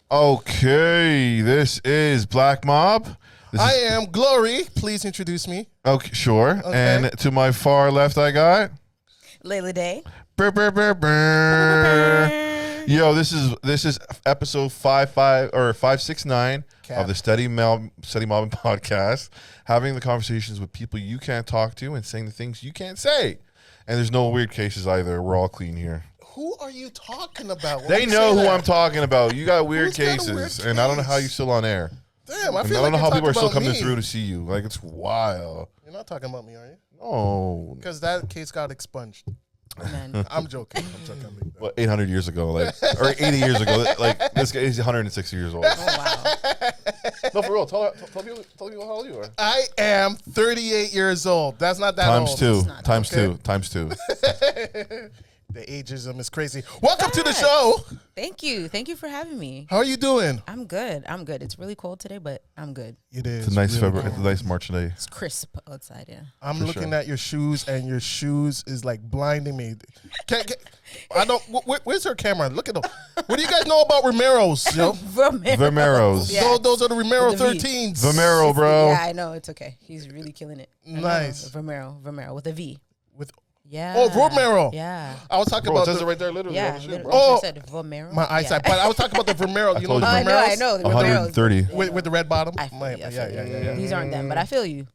Okay, this is Black Mob. I am Glory. Please introduce me. Okay, sure. Okay. And to my far left, I got Leila Dey. Brr, brr, brr, brr. Yo, this is episode 569 of the Steady Mobbin Podcast, having the conversations with people you can't talk to and saying the things you can't say. And there's no weird cases either. We're all clean here. Who are you talking about? They know who I'm talking about. You got weird Who's got a cases, weird and I don't know case? how you're still on air. Damn, I And feel I don't like know how you're people are still talking coming about me. through to see you. Like, it's wild. You're not talking about me, are you? No. Because that case got expunged. Man. I'm joking. What, 800 years ago, like, or 80 years ago, like, this guy is 160 years old. Oh, wow. No, for real, tell people how old you are. I am 38 years old. That's not that Times old. two, not times okay. two, times two. The ageism is crazy. Welcome to the show. Thank you. Thank you for having me. How are you doing? I'm good. It's really cold today, but I'm good. It is. It's a nice really February, it's a nice March day. It's crisp outside, yeah. I'm For looking sure. at your shoes, and your shoes is like blinding me. I don't. Where's her camera? Look at them. What do you guys know about Romero's? Yo, Vomeros. Yeah. those are the Romero With the V. 13s. Vomero, bro. Yeah, I know. It's okay. He's really killing it. I know. Nice. Vomero with a V. With Yeah. Oh, Romero. Yeah. I was talking Bro, it about says the, it right there, literally. Yeah. on the shoe, bro. literally, Oh. I said Vomero. my eyesight, Yeah. but I was talking about the Romero. You know told the you. I know. Romeros? I know. The 130. Romeros. With the red bottom. I feel you, I feel you. Yeah. These aren't them, but I feel you.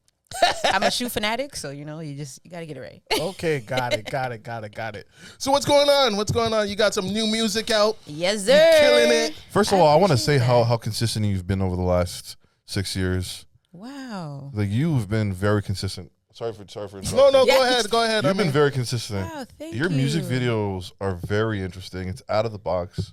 I'm a shoe fanatic, so you gotta get it right. Okay, got it. So what's going on? You got some new music out. Yes, You sir. killing it. First of all, I want to appreciate say that. how consistent you've been over the last 6 years. Wow. Like, you've been very consistent. Sorry for interrupting. No, Yes. go ahead. You've been very consistent. Wow, thank Your music you. videos are very interesting. It's out of the box.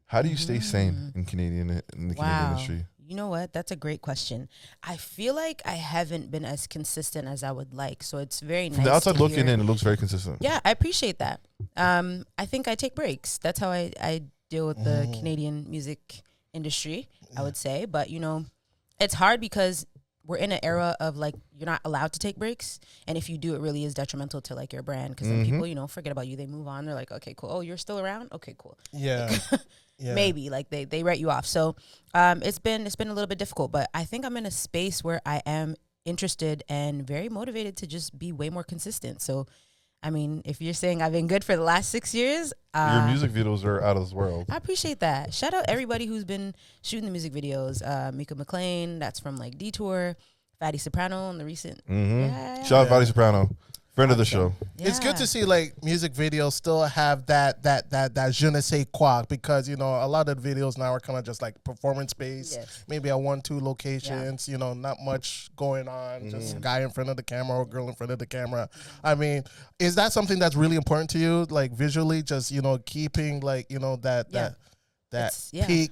How do you stay sane in the Canadian industry? You know what? That's a great question. I feel like I haven't been as consistent as I would like, so it's very nice. From the outside to looking hear. in, it looks very consistent. Yeah, I appreciate that. I think I take breaks. That's how I deal with the Canadian music industry, I would say. But, it's hard because we're in an era of, like, you're not allowed to take breaks. And if you do, it really is detrimental to, like, your brand. Because then people, forget about you. They move on. They're like, okay, cool. Oh, you're still around? Okay, cool. Yeah. Maybe like they write you off. So it's been a little bit difficult, but I think I'm in a space where I am interested and very motivated to just be way more consistent. So, I mean, if you're saying I've been good for the last 6 years, Your music videos are out of this world. I appreciate that. Shout out everybody who's been shooting the music videos. Mika McLean, that's from like Detour, Fatty Soprano on the recent. Yeah. Shout out Valley Soprano, friend of the show. It's good Yeah. to see like music videos still have that je ne sais quoi, because a lot of the videos now are kind of just like performance based, Yes. maybe at 1-2 locations, not much going on, just a guy in front of the camera or girl in front of the camera. I mean, is that something that's really important to you, like visually, just keeping like that It's- yeah. peak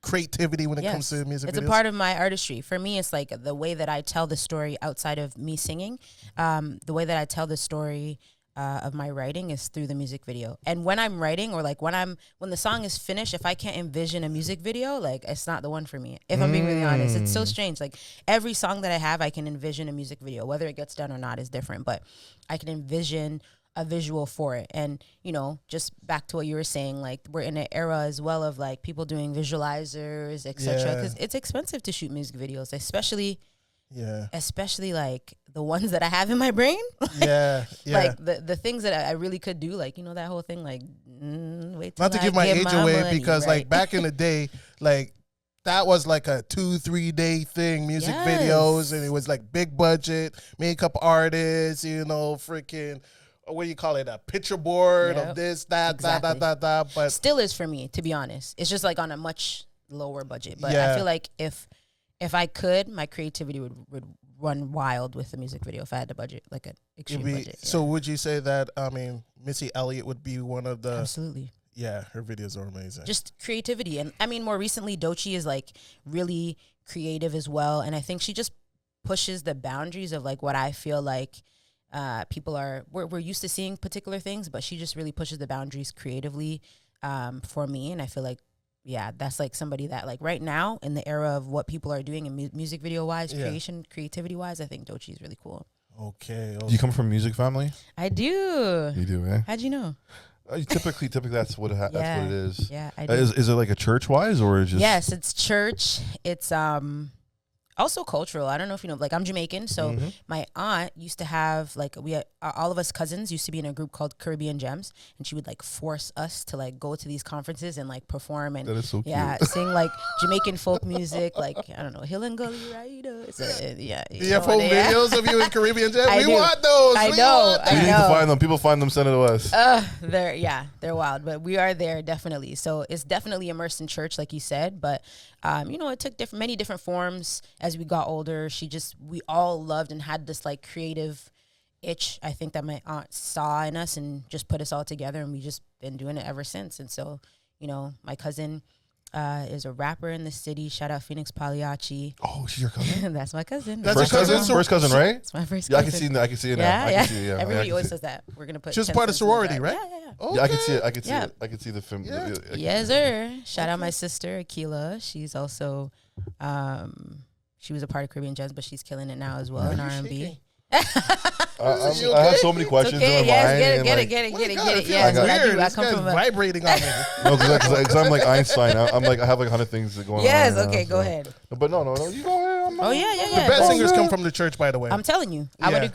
creativity when it comes to music it's videos? a part of my artistry. For me, it's like the way that I tell the story outside of me singing. The way that I tell the story of my writing is through the music video. And when I'm writing, or like when the song is finished, if I can't envision a music video, like, it's not the one for me. If I'm being really honest, it's so strange. Like, every song that I have, I can envision a music video. Whether it gets done or not is different, but I can envision a visual for it. And just back to what you were saying, like, we're in an era as well of like people doing visualizers, etc. Because it's expensive to shoot music videos, especially like the ones that I have in my brain. Yeah. Like the things that I really could do, like that whole thing, like wait till Not to I give my get age away, money, because right? like back in the day, like that was like a 2-3 day thing, music Yes. videos, and it was like big budget, makeup artists, freaking, what do you call it, a picture board Yep. of this, that, Exactly. that, but Still is for me, to be honest. It's just like on a much lower budget, but Yeah. I feel like if I could, my creativity would run wild with the music video if I had the budget, like an extreme budget. Yeah. so would you say that, Missy Elliott would be one of the, Absolutely. yeah, her videos are amazing. Just creativity. And I mean, more recently, Doechii is like really creative as well. And I think she just pushes the boundaries of like what I feel like people we're used to seeing particular things, but she just really pushes the boundaries creatively for me. And I feel like, yeah, that's like somebody that like right now in the era of what people are doing in music video wise, creativity wise, I think Doechii is really cool. Okay. Do you come from a music family? I do. You do, eh? How'd you know? Typically, that's what that's what it is. Yeah, I do. Is it like a church wise or is just? Yes, it's church. It's also cultural. I don't know if you know, like I'm Jamaican, so my aunt used to have like all of us cousins used to be in a group called Caribbean Gems, and she would like force us to like go to these conferences and like perform and That is so cute. sing like Jamaican folk music, like I don't know, Hill and Gully Rider. Videos of you in Caribbean Gems. We do. want those. I We know. want We those. need to find them. People find them. Send it to us. They're wild, but we are there definitely. So it's definitely immersed in church, like you said. But it took many different forms as we got older. We all loved and had this like creative itch, I think, that my aunt saw in us and just put us all together, and we just been doing it ever since. And so, my cousin is a rapper in the city. Shout out Phoenix Pagliacci. Oh, she's your cousin. That's my cousin. That's First your cousin? cousin. First cousin, right? It's my first Yeah, I cousin. can see it now. Yeah, I can see it, yeah. Everybody I always can says that. We're gonna put. She was 10 part of cents in the sorority, bag. right? Yeah. Okay. Yeah, I can see it. I can see Yeah. it. I can see the film. Yeah. Yes, sir. Shout out my sister Akila. She's also, she was a part of Caribbean Gems, but she's killing it now as well in R&B. I have so many questions Okay, in my yes, mind. get and, it. Yeah, that's what I do. I This come guy's from a. vibrating on me. No, because I'm like Einstein. I'm like I have like 100 things going on. Yes, right okay, now, go so. ahead. But no, you go ahead. I'm not- Oh yeah. The best Oh, singers yeah. come from the church, by the way. I'm telling you, I would Yeah.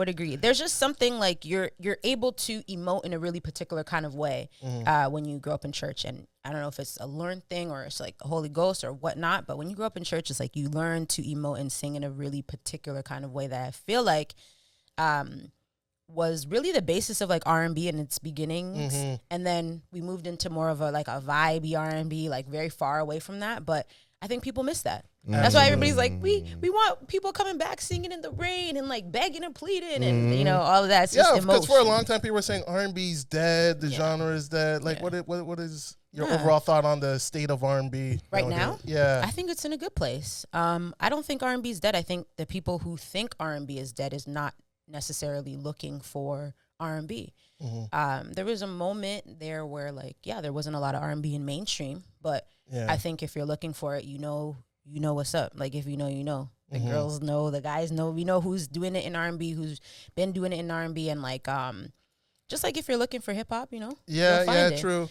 agree. There's just something like you're able to emote in a really particular kind of way when you grow up in church. And I don't know if it's a learned thing or it's like the Holy Ghost or whatnot, but when you grow up in church, it's like you learn to emote and sing in a really particular kind of way that I feel like was really the basis of like R&B in its beginnings. And then we moved into more of a vibey R&B, like very far away from that. But I think people miss that. That's why everybody's like, we want people coming back singing in the rain and like begging and pleading and all of that. It's just because emotion. for a long time people were saying R&B's dead, the genre is dead. Like, what is your overall thought on the state of R&B Right nowadays? now? Yeah, I think it's in a good place. I don't think R&B is dead. I think the people who think R&B is dead is not necessarily looking for R&B. There was a moment there where there wasn't a lot of R&B in mainstream, but I think if you're looking for it, you know what's up. Like if you know. The girls know, the guys know. We know who's doing it in R&B, who's been doing it in R&B, and just like if you're looking for hip hop, you'll find it. True.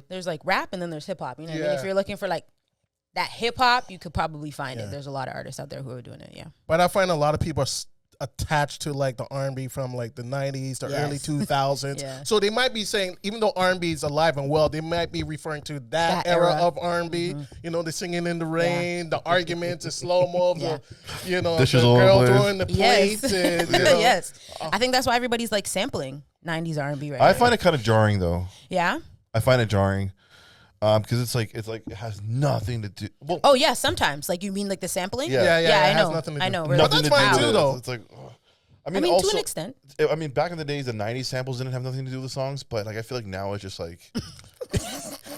There's like rap and then there's hip hop. You know what I mean? Yeah. If you're looking for like that hip hop, you could probably find it. There's a lot of artists out there who are doing it. Yeah. But I find a lot of people are attached to like the R&B from like the 90s, the early 2000s. Yeah. So they might be saying, even though R&B is alive and well, they might be referring to that era of R&B. The singing in the rain, the arguments, the slow mo, the Dishes the all over girl the place. doing the plates. And, Yes. I think that's why everybody's like sampling 90s R&B right now. I find it kind of jarring though. Yeah. I find it jarring. Because it's like it has nothing to do. Well, Oh yeah, sometimes. Like you mean like the sampling? Yeah. It I has know. nothing to do. I know. But nothing that's to fine do too, with though. it. It's like, I mean, also, to an extent. I mean, back in the days, the '90s samples didn't have nothing to do with the songs, but like I feel like now it's just like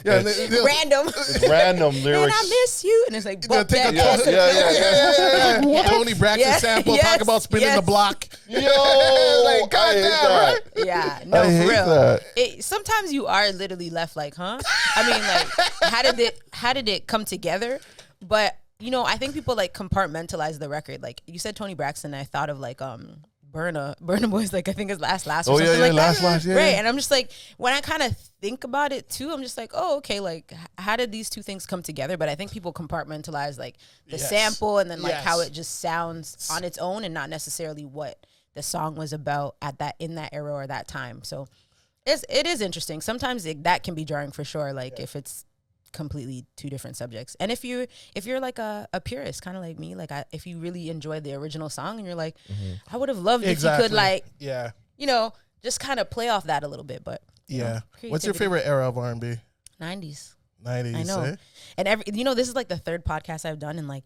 Random. it's random And lyrics. I miss you. And it's like, They'll buck take a that toss. ass. Yeah. Tony Braxton Yeah. sample, Yes. talk about spinning the Yes. block. Yo, Like, I hate goddamn, that. right? Yeah, no, I hate for real. that. Sometimes you are literally left like, huh? I mean, like, how did it come together? But I think people like compartmentalize the record. Like you said, Tony Braxton. I thought of like Burna Boy's like I think his last. Or Oh, something yeah, like last, that. yeah. Right, and I'm just like when I kind of think about it too, I'm just like, oh, okay, like how did these two things come together? But I think people compartmentalize like the sample and then like how it just sounds on its own and not necessarily what the song was about in that era or that time. So it is interesting. Sometimes that can be jarring for sure. Like if it's completely two different subjects. And if you're like a purist, kind of like me, like if you really enjoyed the original song and you're like, I would have loved if you could like, just kind of play off that a little bit. But what's your favorite era of R&B? 90s. 90s. I know. Eh? And this is like the third podcast I've done, and like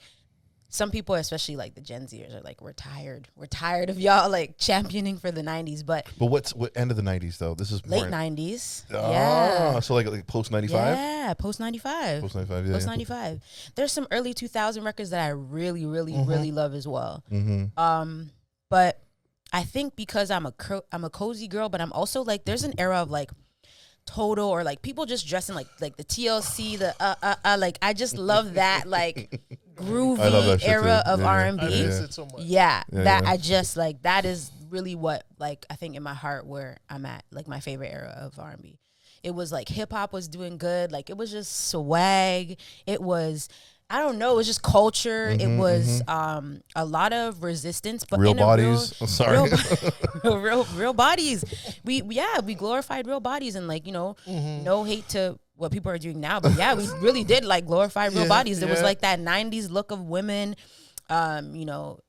some people, especially like the Gen Zers, are like, we're tired of y'all like championing for the 90s. But what end of the '90s though? This is late more 90s. So like post '95. Yeah, post 95. Post '95. Yeah. Post 95. There's some early 2000 records that I really, really, really love as well. But I think because I'm a cozy girl, but I'm also like, there's an era of like Toto or like people just dressing like the TLC, like I just love that like groovy I love that shit era too. of Yeah, R&B. I miss it so much. I just like that is really what, like, I think in my heart where I'm at, like, my favorite era of R&B. It was like hip hop was doing good. Like, it was just swag. It was, I don't know, it was just culture. It was a lot of resistance, but real in bodies. a Sorry. real bodies. We glorified real bodies, and like, you know, no hate to what people are doing now, but yeah, we really did like glorify real bodies. There was like that 90s look of women. You know,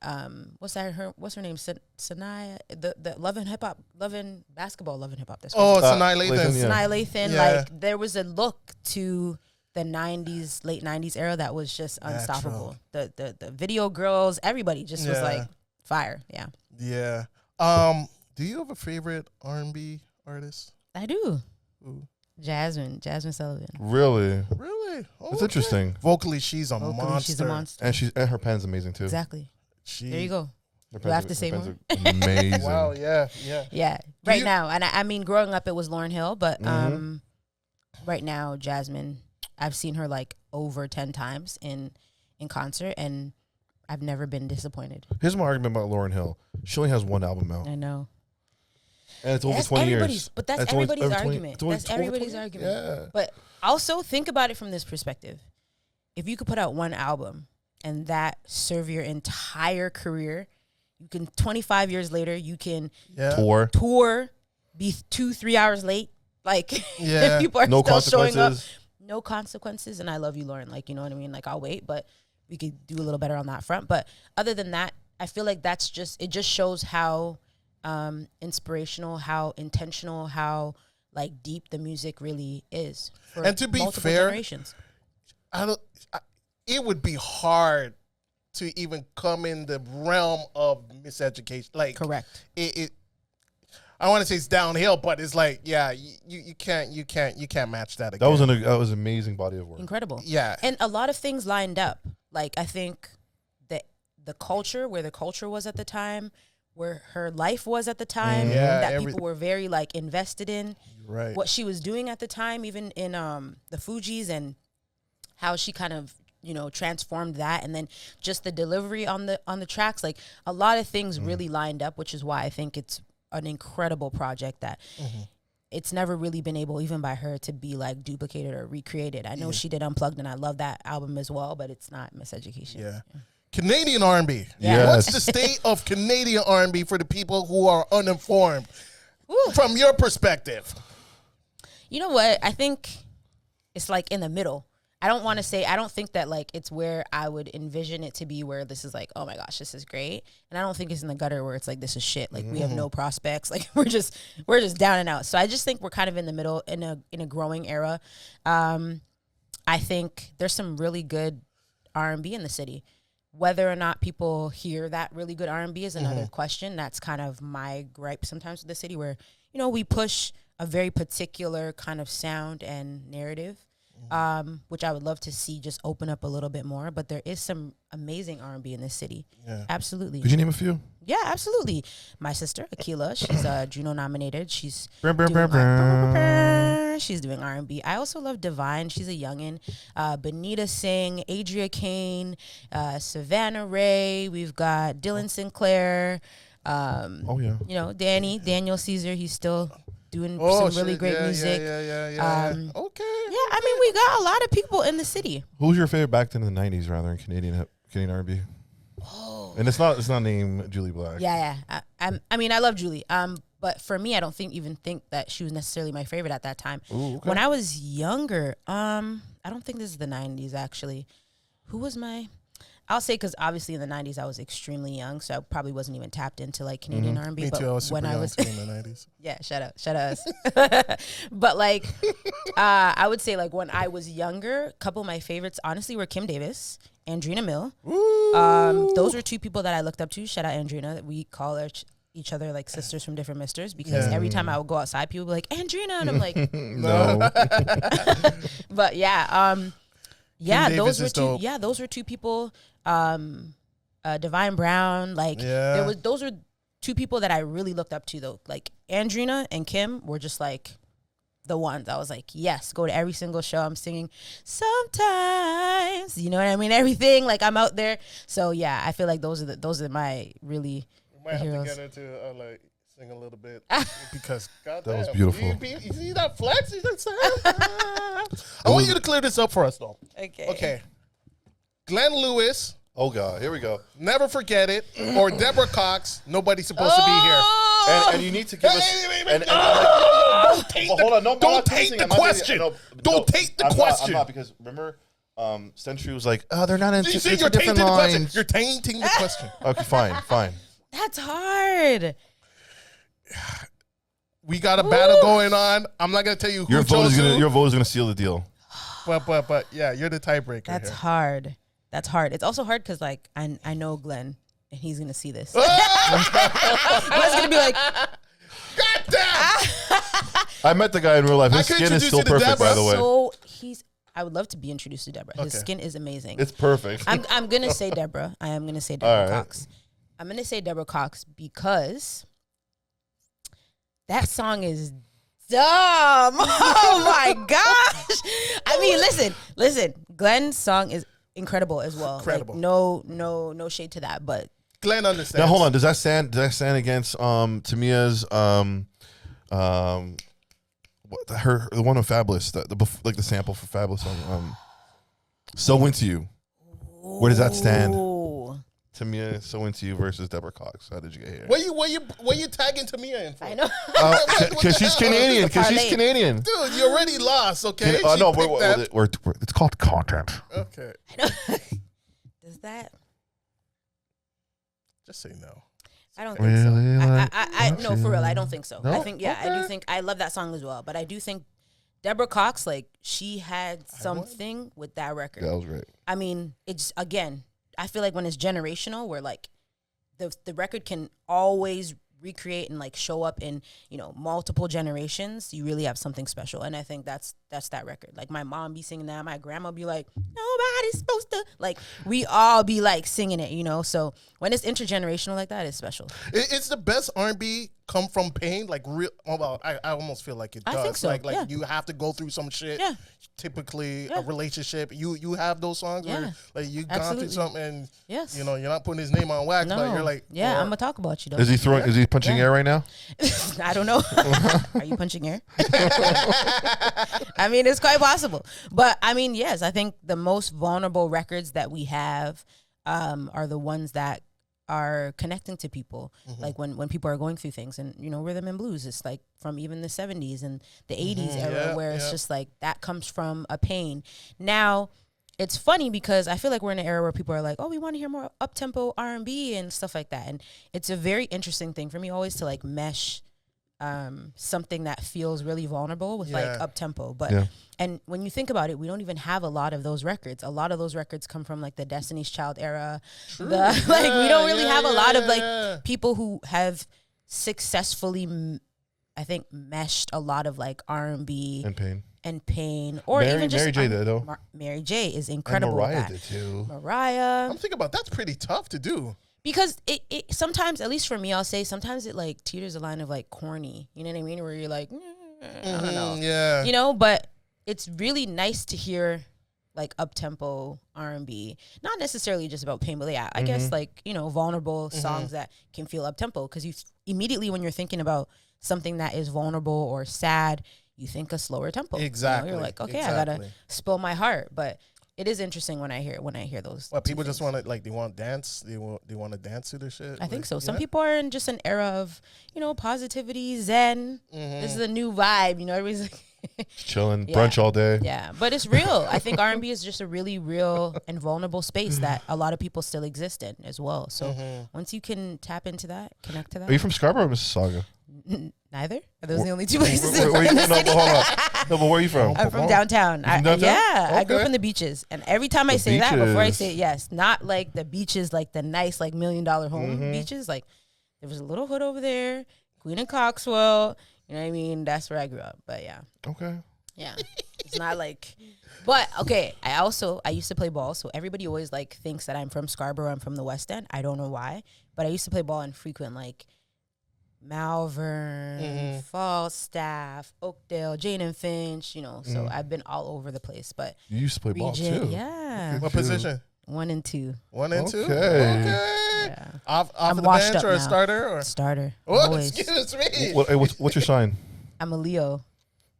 what's her name? Sanaya, the Love and Hip Hop, Love and Basketball, Love and Hip Hop. That's Sanaya Lathan. Sanaya Lathan. Like, there was a look to the 90s, late 90s era that was just unstoppable. The video girls, everybody just was like fire. Yeah. Yeah. Do you have a favorite R&B artist? I do. Ooh. Jasmine Sullivan. Really? Really? Oh, That's interesting. Vocally, she's a monster. She's a monster. And her pen's amazing too. Exactly. There you go. Do I have to say more? Amazing. Wow, yeah. Right now, and I mean, growing up, it was Lauryn Hill, but right now, Jasmine, I've seen her like over 10 times in concert, and I've never been disappointed. Here's my argument about Lauryn Hill. She only has one album out. I know. And it's over 20 years. But that's everybody's argument. That's everybody's argument. Yeah. But also think about it from this perspective. If you could put out one album and that serve your entire career, you can 25 years later, you can tour, be 2-3 hours late. Like, if people are still showing up. No consequences. And I love you, Lauren. Like, you know what I mean? Like, I'll wait, but we could do a little better on that front. But other than that, I feel like it just shows how inspirational, how intentional, how like deep the music really is. For and to be fair, generations. It would be hard to even come in the realm of miseducation. Like, correct. I want to say it's downhill, but it's like, you can't match that again. That was an amazing body of work. Incredible. Yeah. And a lot of things lined up. Like, I think that the culture, where the culture was at the time, where her life was at the time, that people were very like invested in what she was doing at the time, even in the Fugees, and how she kind of, you know, transformed that, and then just the delivery on the tracks. Like, a lot of things really lined up, which is why I think it's an incredible project that it's never really been able, even by her, to be like duplicated or recreated. I know she did Unplugged, and I love that album as well, but it's not Miseducation. Yeah. Canadian R&B. Yes. What's the state of Canadian R&B for the people who are uninformed? From your perspective? You know what? I think it's like in the middle. I don't think that like it's where I would envision it to be, where this is like, oh my gosh, this is great. And I don't think it's in the gutter where it's like, this is shit. Like, we have no prospects. Like, we're just down and out. So I just think we're kind of in the middle, in a growing era. I think there's some really good R&B in the city. Whether or not people hear that really good R&B is another question. That's kind of my gripe sometimes with the city, where, you know, we push a very particular kind of sound and narrative, which I would love to see just open up a little bit more. But there is some amazing R&B in this city. Yeah. Absolutely. Could you name a few? Yeah, absolutely. My sister, Akila, she's Juno nominated. She's she's doing R&B. I also love Divine. She's a youngin. Benita Singh, Adria Kane, Savannah Ray. We've got Dylan Sinclair. You know, Daniel Caesar. He's still doing some really great music. Yeah. Okay. Yeah, I mean, we got a lot of people in the city. Who's your favorite back then in the 90s, rather, in Canadian R&B? Oh. And it's not named Julie Black. Yeah. I mean, I love Julie. But for me, I don't even think that she was necessarily my favorite at that time. Ooh, okay. When I was younger, I don't think this is the 90s, actually. Who was I'll say, because obviously in the 90s I was extremely young, so I probably wasn't even tapped into like Canadian R&B. Me but too. I was when super I young was in the 90s. Yeah, shut up. But like, I would say like when I was younger, a couple of my favorites honestly were Kim Davis, Andrina Mill. Those were two people that I looked up to. Shout out Andrina. We call each other like sisters from different misters, because every time I would go outside, people would be like, Andrina, and I'm like, no. But yeah, those were two. Dope. Yeah, those were two people. Divine Brown, like those were two people that I really looked up to, though. Like Andrina and Kim were just like the ones. I was like, yes, go to every single show. I'm singing sometimes, you know what I mean? Everything, like I'm out there. So yeah, I feel like those are my really Might have to get her to like sing a little bit because goddamn, that was beautiful. You see that flex? I want you to clear this up for us though. Okay. Glenn Lewis. Oh God, here we go. Never Forget It, or Deborah Cox. Nobody's supposed to be here. And you need to give us. Hold on, don't take the question. Don't take the question. I'm not because remember, Century was like, oh, they're not into. You're tainting the question. You're tainting the question. Okay, fine. That's hard. We got a battle going on. I'm not gonna tell you who your vote is gonna seal the deal. But yeah, you're the tiebreaker. That's here. hard. That's hard. It's also hard because like I know Glenn and he's gonna see this. Glenn's gonna be like, God damn! I met the guy in real life. His skin is still perfect, by the way. So I would love to be introduced to Deborah. His skin is amazing. It's perfect. I'm gonna say Deborah. I am gonna say Deborah Cox. I'm gonna say Deborah Cox because that song is dumb. Oh my gosh! I mean, listen. Glenn's song is incredible as well. Incredible. Like, no shade to that, but Glenn understands. Now hold on. Does that stand against Tamia's the one of Fabulous, the sample for Fabulous on So Into You? Where does that stand? Ooh. Tamia, So Into You versus Deborah Cox. How did you get here? What you tagging Tamia in for? I know. Because she's Canadian. Dude, you already lost. Okay. No, it's called content. Okay. Does that? Just say no. I don't think so. I no, for real, I don't think so. No? I think I do think I love that song as well, but I do think Deborah Cox, like, she had something with that record. That was great. I mean, it's again, I feel like when it's generational, where like the record can always recreate and like show up in, you know, multiple generations, you really have something special. And I think that's that record. Like, my mom be singing that, my grandma be like, nobody's supposed to, like, we all be like singing it, you know. So when it's intergenerational like that, it's special. It's the best R&B come from pain, like real. Well, I almost feel like it does. I think so. Like you have to go through some shit. Yeah. Typically, a relationship. You have those songs where like you gone through something, and you know, you're not putting his name on wax, but you're like, I'm gonna talk about you though. Is he punching air right now? I don't know. Are you punching air? I mean, it's quite possible. But I mean, yes, I think the most vulnerable records that we have are the ones that are connecting to people. Like when people are going through things, and you know, rhythm and blues, it's like from even the 70s and the 80s era, where it's just like that comes from a pain. Now it's funny because I feel like we're in an era where people are like, oh, we want to hear more up-tempo R&B and stuff like that, and it's a very interesting thing for me always to like mesh something that feels really vulnerable with like up-tempo. But and when you think about it, we don't even have a lot of those records. A lot of those records come from like the Destiny's Child era. We don't really have a lot of like people who have successfully, I think, meshed a lot of like R&B and pain, or even just Mary J did though. Mary J is incredible. And Mariah at that. did too. Mariah. I'm thinking about that's pretty tough to do. Because it sometimes, at least for me, I'll say sometimes it like teeters a line of like corny. You know what I mean? Where you're like, I don't know. Yeah. You know, but it's really nice to hear like up-tempo R&B. Not necessarily just about pain, but yeah, I guess like, you know, vulnerable songs that can feel up-tempo. Because you immediately, when you're thinking about something that is vulnerable or sad, you think a slower tempo. Exactly. You know, you're like, okay, I gotta spill my heart. But it is interesting when I hear those. Well, people just want to like, they want dance. They want to dance to their shit. I think so. Some people are in just an era of, you know, positivity, zen. This is a new vibe. You know, everybody's like chilling, brunch all day. Yeah, but it's real. I think R&B is just a really real and vulnerable space that a lot of people still exist in as well. So once you can tap into that, connect to that. Are you from Scarborough or Mississauga? Neither. Are those the only two places? Hold on. No, but where are you from? I'm from downtown. I grew up Okay. in the beaches, and every time I say that, before I say it, yes, not like the beaches, like the nice, like $1 million home beaches. Like there was a little hood over there, Queen and Coxwell. You know what I mean? That's where I grew up. But yeah. Okay. Yeah. It's not like, but okay. I used to play ball. So everybody always like thinks that I'm from Scarborough. I'm from the West End. I don't know why, but I used to play ball in frequent like Malvern, Falstaff, Oakdale, Jane and Finch, you know, so I've been all over the place. But you used to play ball too. Yeah. What position? 1 and 2. 1 and 2. Okay. Okay. Yeah. Off I'm of the washed bench up or a now. starter or Starter. what? Always. Excuse me. What's your sign? I'm a Leo.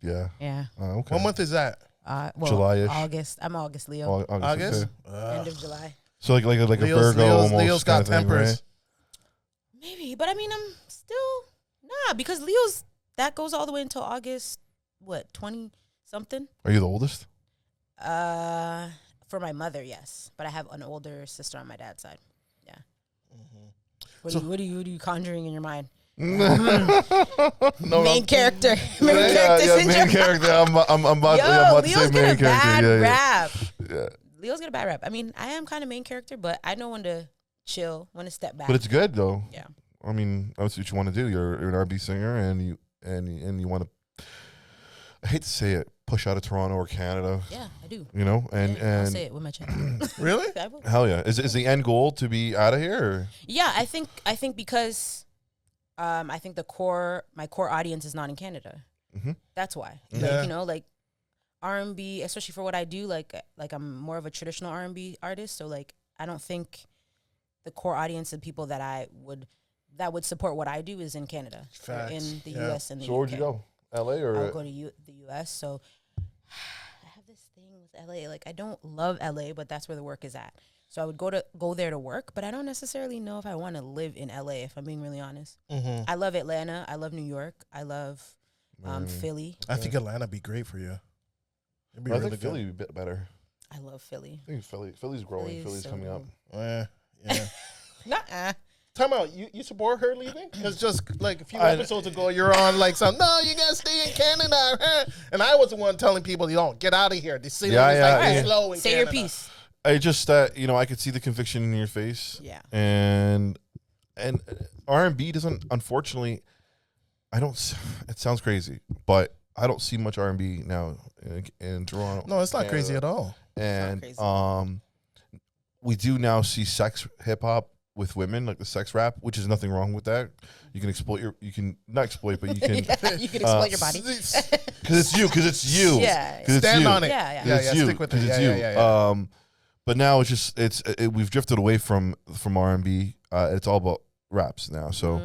Yeah. Yeah. Okay. What month is that? Well, July-ish. August. I'm August Leo. August. Okay. End of July. So like a Virgo almost. Leo's got kind of thing, tempers. right? Maybe, but I mean, I'm still because Leo's that goes all the way until August. What 20 something? Are you the oldest? For my mother, yes, but I have an older sister on my dad's side. Yeah. What are you conjuring in your mind? Main character. Main character syndrome. Main character. I'm about to Leo's say get main a bad character. rap. Yeah. Leo's get a bad rap. I mean, I am kind of main character, but I know when to chill, when to step back. But it's good though. Yeah. I mean, that's what you want to do. You're an R&B singer, and you want to. I hate to say it, push out of Toronto or Canada. Yeah, I do. You know, I'll and say it with my chest. Really? I will. hell yeah, is the end goal to be out of here? Or? Yeah, I think because I think my core audience is not in Canada. Mm-hmm. That's why. Yeah. Like, like R&B, especially for what I do, like I'm more of a traditional R&B artist, so like I don't think the core audience of people that would support what I do is in Canada, or in the US and the UK. So where'd you go? LA or? I'll go to the US. So I have this thing with LA. Like I don't love LA, but that's where the work is at. So I would go there to work, but I don't necessarily know if I want to live in LA, if I'm being really honest. Mm-hmm. I love Atlanta. I love New York. I love Philly. I think Atlanta be great for you. It'd be I really think good. Philly would be a bit better. I love Philly. I think Philly's growing. Philly's so coming up. Yeah. Nuh-uh. Time out. You support her leaving? Because just like a few episodes ago, you're on like some. No, you gotta stay in Canada. Huh? And I was the one telling people, you don't get out of here. The city is like slow in Say Canada. your piece. I just I could see the conviction in your face. Yeah. And R&B doesn't, unfortunately, it sounds crazy, but I don't see much R&B now in Toronto. No, it's not Canada. crazy at all. And crazy. we do now see sex hip hop with women, like the sex rap, which is nothing wrong with that. You can not exploit, but you can. You can exploit your body. Because it's you. Yeah. Stand on it. Yeah. It's you. Stick with it. It's Yeah. you. But now it's just we've drifted away from R&B. It's all about raps now. So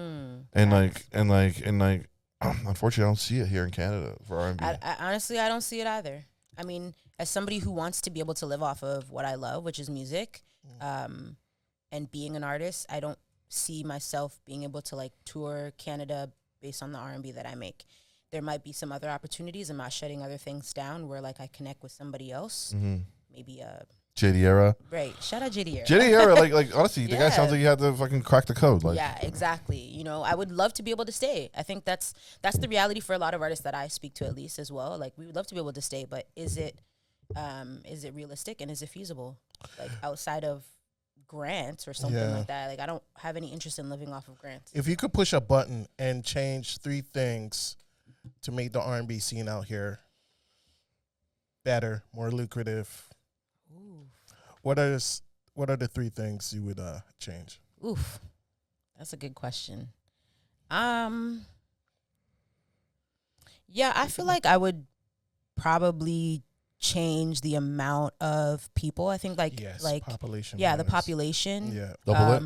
unfortunately, I don't see it here in Canada for R&B. I honestly, I don't see it either. I mean, as somebody who wants to be able to live off of what I love, which is music, and being an artist, I don't see myself being able to like tour Canada based on the R&B that I make. There might be some other opportunities. I'm not shutting other things down where like I connect with somebody else. Mm-hmm. Maybe JD Era. Right. Shout out JD Era. JD Era, like honestly, the guy sounds like he had to fucking crack the code. Like, yeah, exactly. You know, I would love to be able to stay. I think that's the reality for a lot of artists that I speak to, at least as well. Like we would love to be able to stay, but is it realistic and is it feasible? Like outside of grants or something like that. Like I don't have any interest in living off of grants. If you could push a button and change 3 things to make the R&B scene out here better, more lucrative, what are the 3 things you would change? Oof, that's a good question. Yeah, I feel like I would probably change the amount of people. I think like population. Yeah, the population. Yeah, double it.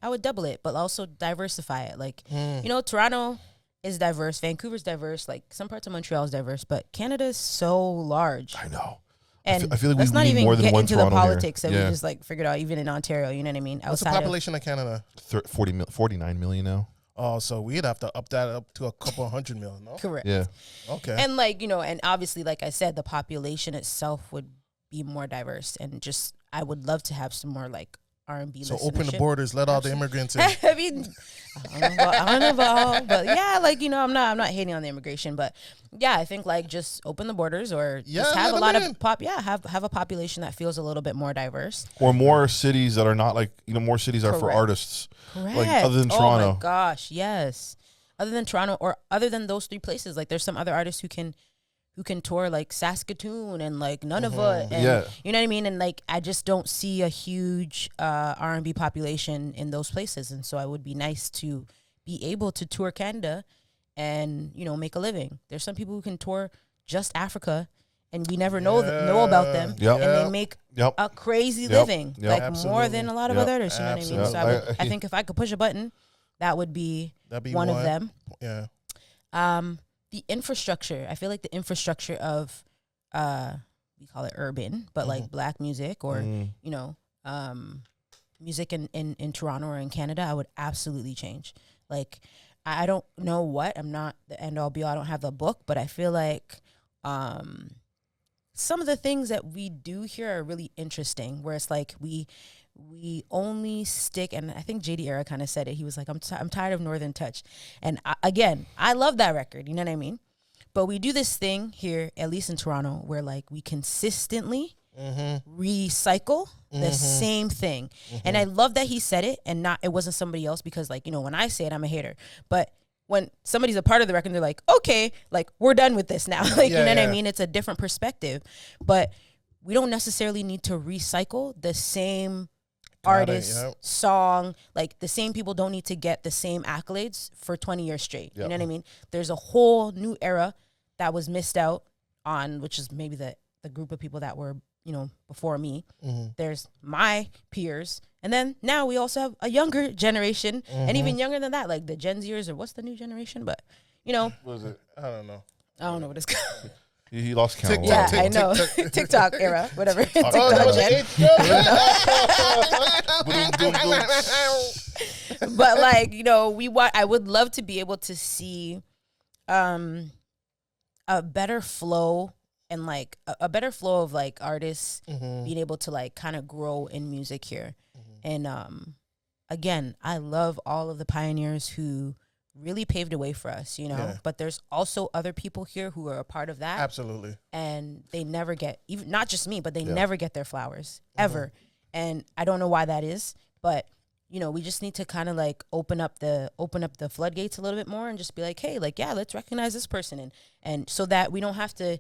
I would double it, but also diversify it. Like you know, Toronto is diverse, Vancouver's diverse, like some parts of Montreal is diverse, but Canada is so large. I know. And I feel like let's we not need even more than get one into Toronto the politics here. that we just like figured out, even in Ontario. You know what I mean? What's the population of Canada? 49 million now. Oh, so we'd have to up that up to a couple 100 million, no? Correct. Yeah. Okay. And like, you know, and obviously, like I said, the population itself would be more diverse, and just I would love to have some more like R&B. So open the borders, let all the immigrants in. I mean, I don't know about, but yeah, like, you know, I'm not hating on the immigration, but yeah, I think like just open the borders, or just have a lot of have a population that feels a little bit more diverse, or more cities that are not like, you know, more cities are for artists. Correct. Like other than Toronto. Oh my gosh, yes. Other than Toronto, or other than those 3 places, like there's some other artists who can tour like Saskatoon and like Nunavut, and you know what I mean? And like I just don't see a huge R&B population in those places, and so it would be nice to be able to tour Canada and, you know, make a living. There's some people who can tour just Africa and we never know about them, and they make a crazy living, like more than a lot of other artists. You know what I mean? So I think if I could push a button, that would be one of them. Yeah. The infrastructure. I feel like the infrastructure of we call it urban, but like black music or you know, music in Toronto or in Canada, I would absolutely change. Like, I don't know what. I'm not the end all be all. I don't have the book, but I feel like some of the things that we do here are really interesting, where it's like we only stick, and I think JD Era kind of said it. He was like, I'm tired of Northern Touch. And I love that record, you know what I mean? But we do this thing here, at least in Toronto, where like we consistently recycle the same thing. And I love that he said it and it wasn't somebody else, because like, you know, when I say it, I'm a hater. But when somebody's a part of the record, they're like, okay, like we're done with this now. Like, you know what I mean? It's a different perspective, but we don't necessarily need to recycle the same artist, song. Like the same people don't need to get the same accolades for 20 years straight. You know what I mean? There's a whole new era that was missed out on, which is maybe the group of people that were, you know, before me. There's my peers. And then now we also have a younger generation, and even younger than that, like the Gen Zers, or what's the new generation? But, you know. What is it? I don't know. I don't know what it's called. He lost count. Yeah, I know. TikTok era, whatever. TikTok gen. But like, you know, I would love to be able to see a better flow, and like a better flow of like artists being able to like kind of grow in music here. And again, I love all of the pioneers who really paved the way for us, you know, but there's also other people here who are a part of that. Absolutely. And they never get, even not just me, but they never get their flowers ever. And I don't know why that is, but you know, we just need to kind of like open up the floodgates a little bit more and just be like, hey, like, yeah, let's recognize this person. And so that we don't have to,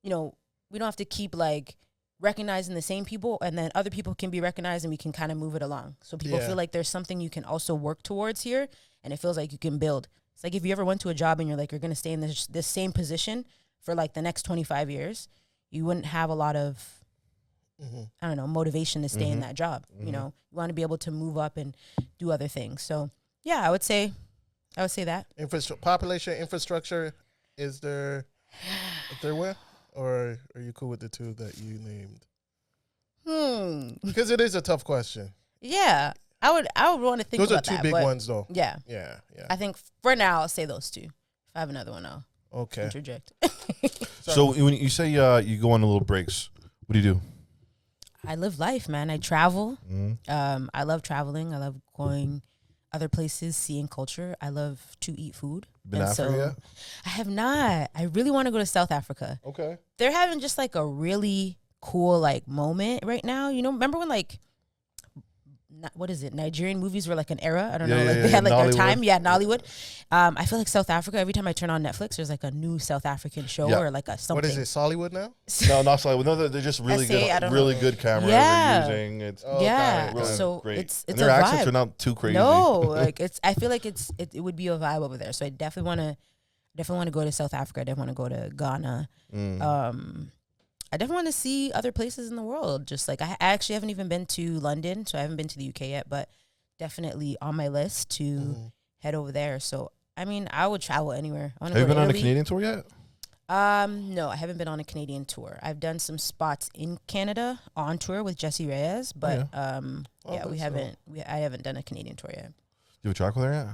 you know, we don't have to keep like recognizing the same people, and then other people can be recognized and we can kind of move it along. So people feel like there's something you can also work towards here, and it feels like you can build. It's like if you ever went to a job and you're like, you're going to stay in this same position for like the next 25 years, you wouldn't have a lot of, I don't know, motivation to stay in that job. You know, you want to be able to move up and do other things. So yeah, I would say that. Population, infrastructure, is there one? Or are you cool with the two that you named? Because it is a tough question. Yeah, I would want to think about that. Those are two big ones, though. Yeah. Yeah. I think for now, I'll say those two. If I have another one, I'll interject. So when you say you go on little breaks, what do you do? I live life, man. I travel. I love traveling. I love going other places, seeing culture. I love to eat food. Been to Africa yet? I have not. I really want to go to South Africa. Okay. They're having just like a really cool like moment right now. You know, remember when like, what is it? Nigerian movies were like an era. I don't know. Like they had like Nollywood. their time. Yeah, Nollywood. I feel like South Africa, every time I turn on Netflix, there's like a new South African show or like a something. What is it, Sollywood now? No, not Sollywood. No, they're just really good cameras they're using. It's really so great. It's and a their vibe. accents are not too crazy. No, like I feel like it would be a vibe over there. So I definitely want to go to South Africa. I definitely want to go to Ghana. I definitely want to see other places in the world. Just like I actually haven't even been to London, so I haven't been to the UK yet, but definitely on my list to head over there. So I mean, I would travel anywhere. Have you been on a Canadian tour yet? No, I haven't been on a Canadian tour. I've done some spots in Canada on tour with Jesse Reyes, but I haven't done a Canadian tour yet. You have a track with her yet?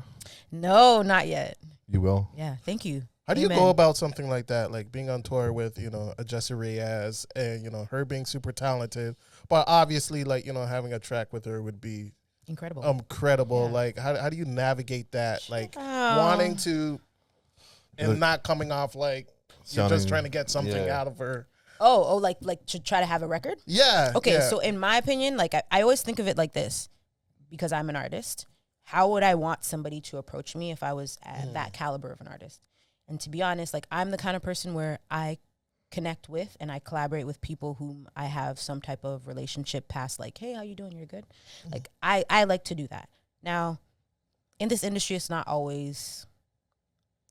No, not yet. You will. Yeah, thank you. How do you go about something like that, like being on tour with, you know, a Jesse Reyes and, you know, her being super talented, but obviously, like, you know, having a track with her would be incredible. Yeah. Like, how do you navigate that? Like, wanting to and not coming off like you're just trying to get something out of her. Oh, like to try to have a record? Yeah. Okay, so in my opinion, like I always think of it like this, because I'm an artist. How would I want somebody to approach me if I was at that caliber of an artist? And to be honest, like I'm the kind of person where I connect with and I collaborate with people whom I have some type of relationship past, like, hey, how you doing? You're good. Like I like to do that. Now, in this industry, it's not always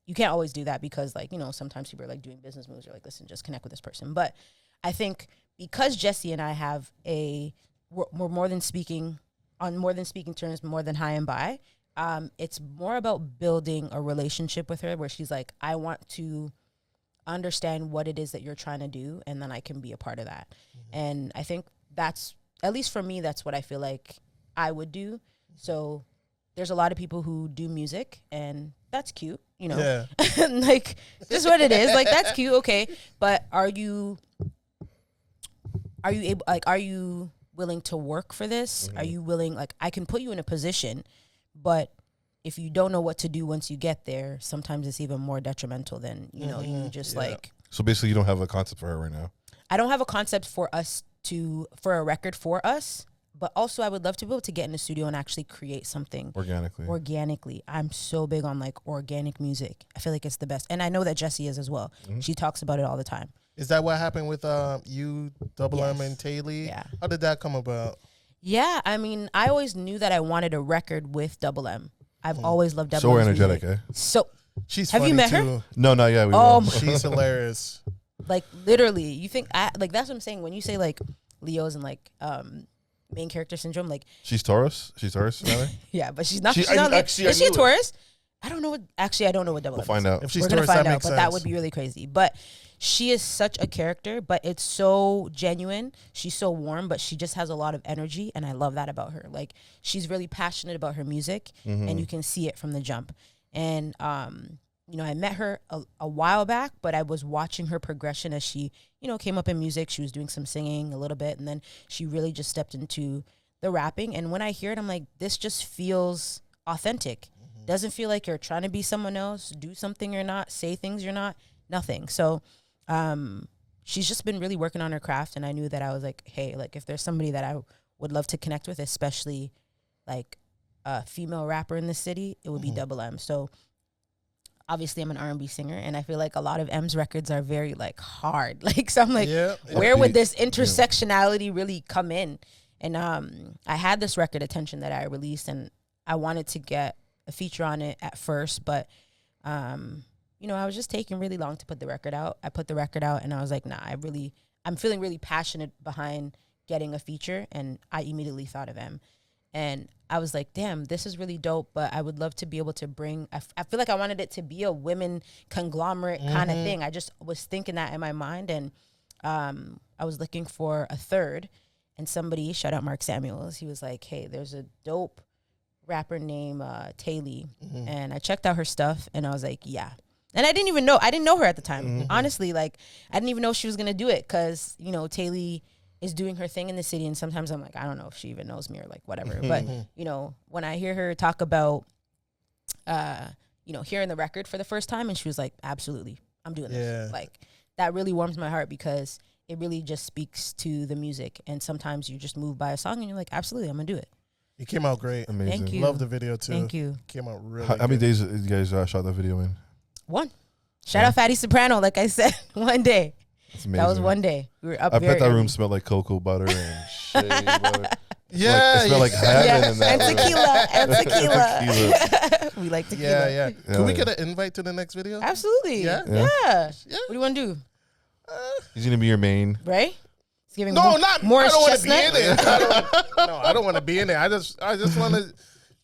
you can't always do that because, like, you know, sometimes people are like doing business moves. You're like, listen, just connect with this person. But I think because Jessie and I have we're more than speaking terms, more than high and by. It's more about building a relationship with her where she's like, I want to understand what it is that you're trying to do, and then I can be a part of that. And I think that's, at least for me, that's what I feel like I would do. So there's a lot of people who do music, and that's cute, you know. Yeah. Like, this is what it is. Like, that's cute, okay. But are you able, like, are you willing to work for this? Are you willing, like, I can put you in a position, but if you don't know what to do once you get there, sometimes it's even more detrimental than, you know, you just like. So basically you don't have a concept for her right now. I don't have a concept for a record for us, but also I would love to be able to get in the studio and actually create something organically. I'm so big on like organic music. I feel like it's the best. And I know that Jessie is as well. She talks about it all the time. Is that what happened with you, Double M and Taylee? Yeah. How did that come about? Yeah, I mean, I always knew that I wanted a record with Double M. I've always loved Double So M's energetic, music. eh? So she's have funny you met too. her? No, not yet. She's hilarious. Like, literally, you think like that's what I'm saying when you say like Leos and like main character syndrome, like she's Taurus. She's Taurus, rather. yeah, but she's not. Is she a Taurus? I don't know what. Actually, I don't know what Double M is. We'll find out. If she's We're Taurus, gonna find that out, makes but sense. that would be really crazy. But she is such a character, but it's so genuine. She's so warm, but she just has a lot of energy, and I love that about her. Like, she's really passionate about her music, and you can see it from the jump. And you know, I met her a while back, but I was watching her progression as she, you know, came up in music. She was doing some singing a little bit, and then she really just stepped into the rapping. And when I hear it, I'm like, this just feels authentic. Doesn't feel like you're trying to be someone else, do something you're not, say things you're not, nothing. So she's just been really working on her craft, and I knew that I was like, hey, like, if there's somebody that I would love to connect with, especially like a female rapper in the city, it would be Double M. So obviously I'm an R&B singer, and I feel like a lot of M's records are very like hard. Like, so I'm like, where would this intersectionality really come in? And I had this record, Attention, that I released, and I wanted to get a feature on it at first, but you know, I was just taking really long to put the record out. I put the record out, and I was like, nah, I'm feeling really passionate behind getting a feature, and I immediately thought of M. And I was like, damn, this is really dope, but I would love to be able to bring, I feel like I wanted it to be a women conglomerate kind of thing. I just was thinking that in my mind, and I was looking for a third, and somebody, shout out Mark Samuels, he was like, hey, there's a dope rapper named Taylee, and I checked out her stuff, and I was like, yeah. And I didn't know her at the time. Honestly, like, I didn't even know she was going to do it, because, you know, Taylee is doing her thing in the city, and sometimes I'm like, I don't know if she even knows me or like whatever. But, you know, when I hear her talk about, you know, hearing the record for the first time, and she was like, absolutely, I'm doing this. Like, that really warms my heart, because it really just speaks to the music. And sometimes you just move by a song and you're like, absolutely, I'm going to do it. You came out great. Amazing. Thank you. Love the video too. Thank you. Came out really How many good. days did you guys shot that video in? One. Shout out Fatty Soprano, like I said, one day. That's amazing. That was one day. We were up I very bet that early. room smelled like cocoa butter and shea butter. Yeah, It smelled like heaven in that and room. tequila. We like tequila. Yeah. Can we get an invite to the next video? Absolutely. Yeah? Yeah. Yeah. What do you want to do? He's gonna be your main. Right? It's giving No, not. Morris I don't want to be Chestnut. in it. I don't want to be in it. I just want to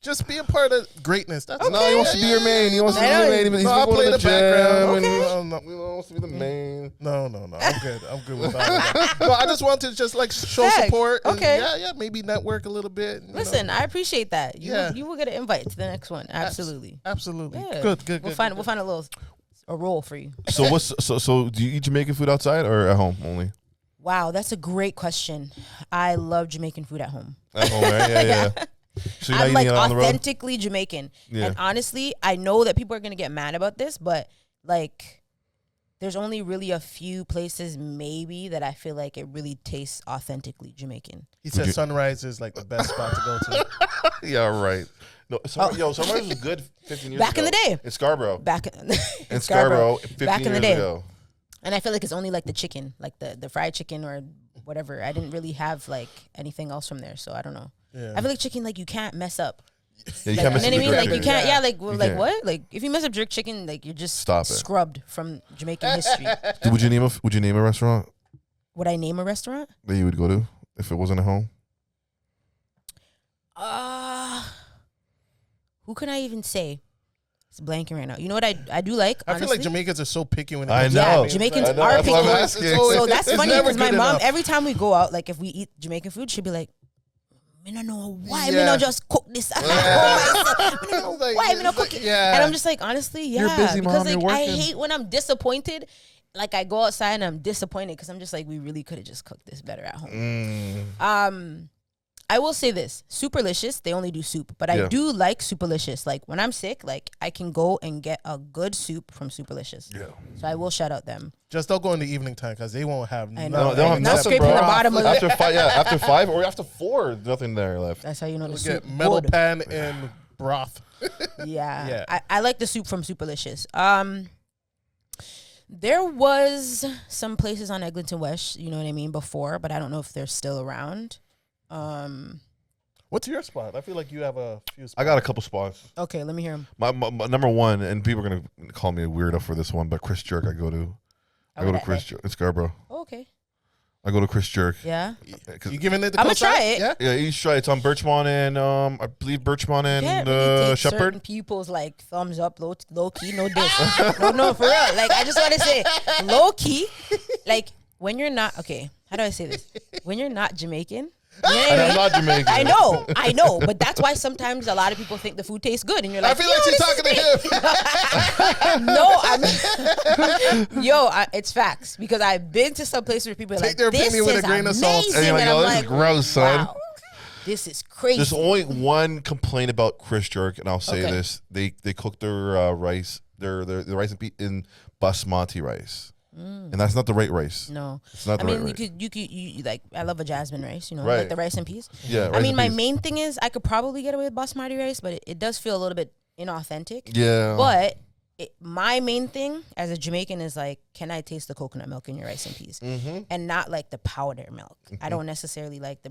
just be a part of greatness. That's No, he wants to be your main. He wants to be I know. your main. He's No, been I'll going play to the the background. gym. Okay. And he wants to be the main. No. I'm good with that. No, I just want to just like show Heck, support. And okay. Yeah. Maybe network a little bit. you Listen, know. I appreciate that. Yeah. You will get an invite to the next one. Absolutely. Absolutely. Yeah. Good. We'll find a role for you. So so do you eat Jamaican food outside or at home only? Wow, that's a great question. I love Jamaican food at home. At home, right? Yeah. So you're not I'm eating like it on the road? authentically Jamaican. Yeah. And honestly, I know that people are going to get mad about this, but like there's only really a few places maybe that I feel like it really tastes authentically Jamaican. He said Sunrise is like the best spot to go to. Yeah, right. No, Sunrise was good 15 years Back ago. in the day. In Scarborough. Back In Scarborough 15 back in the years day. ago. And I feel like it's only like the chicken, like the fried chicken or whatever. I didn't really have like anything else from there, so I don't know. Yeah. I feel like chicken, like you can't mess up. Yeah, you Like, can't mess you know what I up mean? the Like, jerk you can't. chicken. Yeah, like, You like can't. what? Like, if you mess up jerk chicken, like, you're just Stop it. scrubbed from Jamaican history. Would you name a restaurant Would I name a restaurant? that you would go to if it wasn't at home? Who can I even say? It's blanking right now. You know what I do like? I honestly? feel like Jamaicans are so picky when it I comes know. to Yeah, food. Jamaicans I know, are that's why I'm picky. asking. So that's It's funny never because my good mom, enough. every time we go out, like if we eat Jamaican food, she'd be like, "Me no know why me Yeah. not just cook this at home myself. Me no know Like, why me not it's cook it." yeah. And I'm just like, honestly, yeah, You're busy, because Mom, you're like I working. hate when I'm disappointed. Like I go outside and I'm disappointed because I'm just like, we really could have just cooked this better at home. I will say this, Superlicious, they only do soup, but I do like Superlicious. Like when I'm sick, like I can go and get a good soup from Superlicious. Yeah. So I will shout out them. Just don't go in the evening time because they won't have. I none. know. No, they don't have Not nothing, scraping bro. the bottom of After 5, after 5 or after 4, nothing there left. That's how you know the We soup. get metal good. pan and broth. Yeah. Yeah. I like the soup from Superlicious. There was some places on Eglinton West, you know what I mean, before, but I don't know if they're still around. What's your spot? I feel like you have a few spots. I got a couple spots. Okay, let me hear them. My number one, and people are gonna call me a weirdo for this one, but Chris Jerk, I go to Chris Jerk in Scarborough. Oh, okay. I go to Chris Jerk. Yeah. You giving it the I'ma cosign? try it. Yeah. Yeah, you should try it. It's on Birchmont and I believe Birchmont and Can't really take certain Shepherd. people's like thumbs up, low key, no diss. no, for real. Like I just want to say, low key, like when you're not okay. How do I say this? When you're not Jamaican, you know what I And I'm mean? not Jamaican. I know, but that's why sometimes a lot of people think the food tastes good, and you're like, I feel like she's talking to him. no, it's facts because I've been to some places where people are Take like, their this opinion with is a grain of salt. amazing, And you're like, and oh, I'm this is like, gross, son. wow, this is crazy. There's only one complaint about Chris Jerk, and I'll say Okay. this: they cook their rice, their rice in basmati rice, and that's not the right rice. No, It's not the I mean, right rice. you like. I love a jasmine rice, you know, Right. like the rice and peas. Yeah, I rice mean, and my peas. main thing is I could probably get away with basmati rice, but it does feel a little bit inauthentic. Yeah, But my main thing as a Jamaican is like, can I taste the coconut milk in your rice and peas, and not like the powder milk? I don't necessarily like the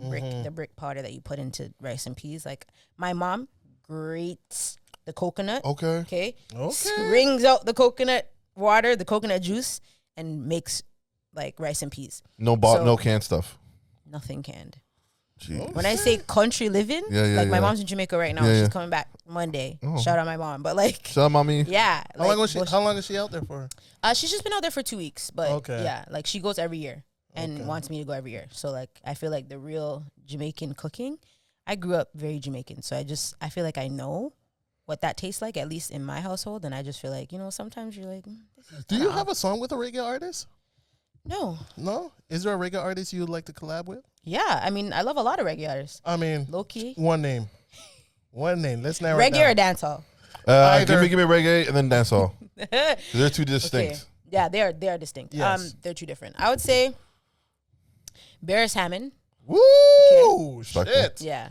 brick powder that you put into rice and peas. Like my mom grates the coconut. okay. Okay. Wrings out the coconut water, the coconut juice, and makes like rice and peas. No no canned stuff. Nothing canned. Jeez. When I say country living, Yeah, like my yeah. mom's in Jamaica right now. Yeah, She's yeah. coming back Monday. Oh. Shout out my mom. But like, Shout out, mommy. yeah. How long is she out there for? She's just been out there for 2 weeks. But Okay. yeah, like she goes every year and wants me to go every year. So like, I feel like the real Jamaican cooking, I grew up very Jamaican. So I feel like I know what that tastes like, at least in my household. And I just feel like, you know, sometimes you're like, Do you have a song with a reggae artist? no. No? Is there a reggae artist you'd like to collab with? Yeah. I mean, I love a lot of reggae artists. I mean, Low key. one name. One name. Let's narrow it Reggae or down. dancehall? Either. Give me reggae and then dancehall. They're two distinct. Okay. Yeah, they are distinct. Yes. They're two different. I would say Barris Hammond. Woo! Respectful. Shit. Yeah.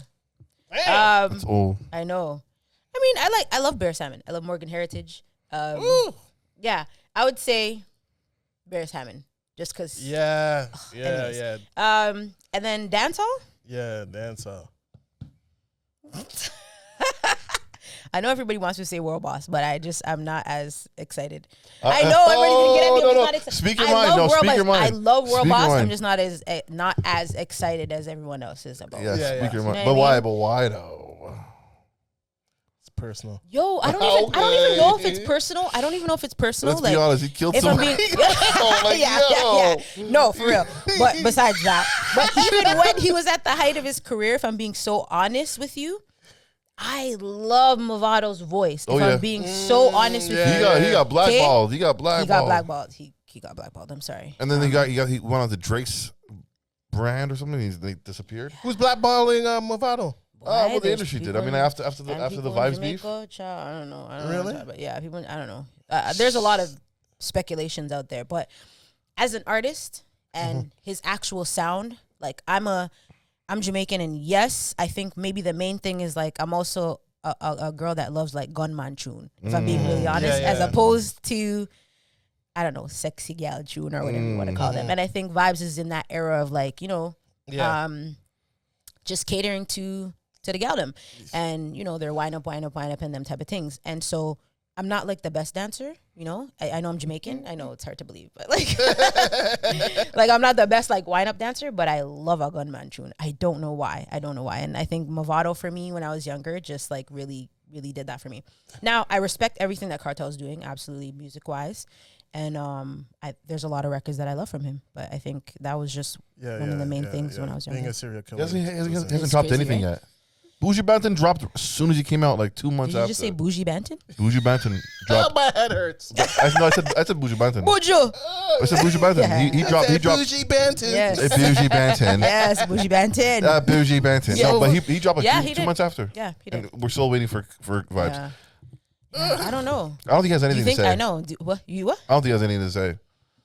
Damn. It's old. I know. I mean, I love Barris Hammond. I love Morgan Heritage. Woo. Yeah, I would say Barris Hammond, just because. Yeah. anyways. Yeah. And then dancehall. Yeah. Dancehall. I know everybody wants to say World Boss, but I'm not as excited. I know everybody's gonna get at me. I'm just not excited. Speak your I mind. love No, World speak Boss. your mind. I love World Speak your Boss. I'm mind. just not as excited as everyone else is about. Yeah, Yeah, speak yeah. your You mind. know But what I why? mean? But why though? It's personal. Yo, I don't even know if it's personal. I don't even know if it's personal. Let's like, be honest. He killed if I'm somebody. being, Like, yeah. No, for real. But besides that, but even when he was at the height of his career, if I'm being so honest with you, I love Movado's voice. If yeah. I'm being so honest with Yeah. you, He got blackballed. He got blackballed. he got blackballed. He got blackballed. I'm sorry. And then he went on to Drake's brand or something. They disappeared. Who's blackballing Movado? Well, the there's industry did. people I mean, in- after and the people in Vibes beef. Jamaica, child, I don't know. Really? But yeah, people. I don't know. There's a lot of speculations out there, but as an artist and his actual sound, like I'm Jamaican, and yes, I think maybe the main thing is like I'm also a girl that loves like gunman tune. If I'm being really honest, Yeah, as yeah. opposed to I don't know, sexy gal tune or whatever you want to call them. And I think Vibes is in that era of like, you know, Yeah. just catering to to the galdom. And, you know, they're wind up, and them type of things. And so I'm not like the best dancer, you know. I know I'm Jamaican. I know it's hard to believe, but like, like I'm not the best like wind up dancer, but I love a gunman tune. I don't know why. And I think Movado for me when I was younger just like really did that for me. Now I respect everything that Cartel's doing, absolutely music wise, and there's a lot of records that I love from him. But I think that was just one of the main things when I was younger. Being a serial killer. He hasn't dropped anything yet. Bougie Banton dropped as soon as he came out, like 2 months after. Did you just say Bougie Banton? Bougie Banton dropped. My head hurts. I said Bougie Banton. Buju. I said Bougie Banton. Yeah. He dropped. Bougie Banton. Yes. Bougie Banton. Yes, Bougie Banton. Bougie Banton. Yeah. No, but he dropped like he 2 did. months after. Yeah, he did. And we're still waiting for vibes. Yeah. I don't know. I don't think he has Do anything you think to say. I know? What? I don't think he has anything to say.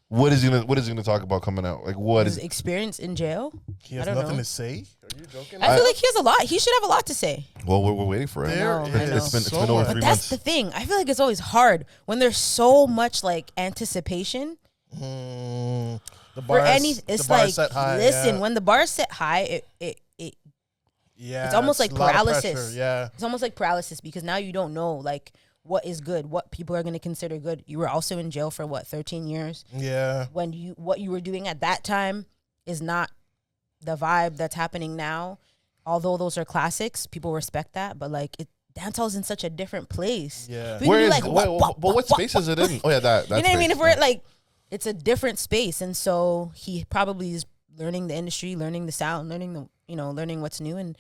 What is he gonna talk about coming out? Like what His is experience in jail? He has I don't nothing know. to say? Are you joking? I feel like he has a lot. He should have a lot to say. Well, we're waiting for it. There I know. is It's so been over much. 3 That's months. the thing. I feel like it's always hard when there's so much like anticipation The for bar any. the It's bar like set high, listen, yeah. when the bar's set high, Yeah, it's almost like a lot of paralysis. pressure, yeah. it's almost like paralysis because now you don't know like what is good, what people are going to consider good. You were also in jail for 13 years. Yeah. When what you were doing at that time is not the vibe that's happening now. Although those are classics, people respect that, but like dancehall's in such a different place. Yeah. We Where be is? like, What space is it in? Oh yeah, that. you know what I mean? If we're like, it's a different space, and so he probably is learning the industry, learning the sound, learning what's new. And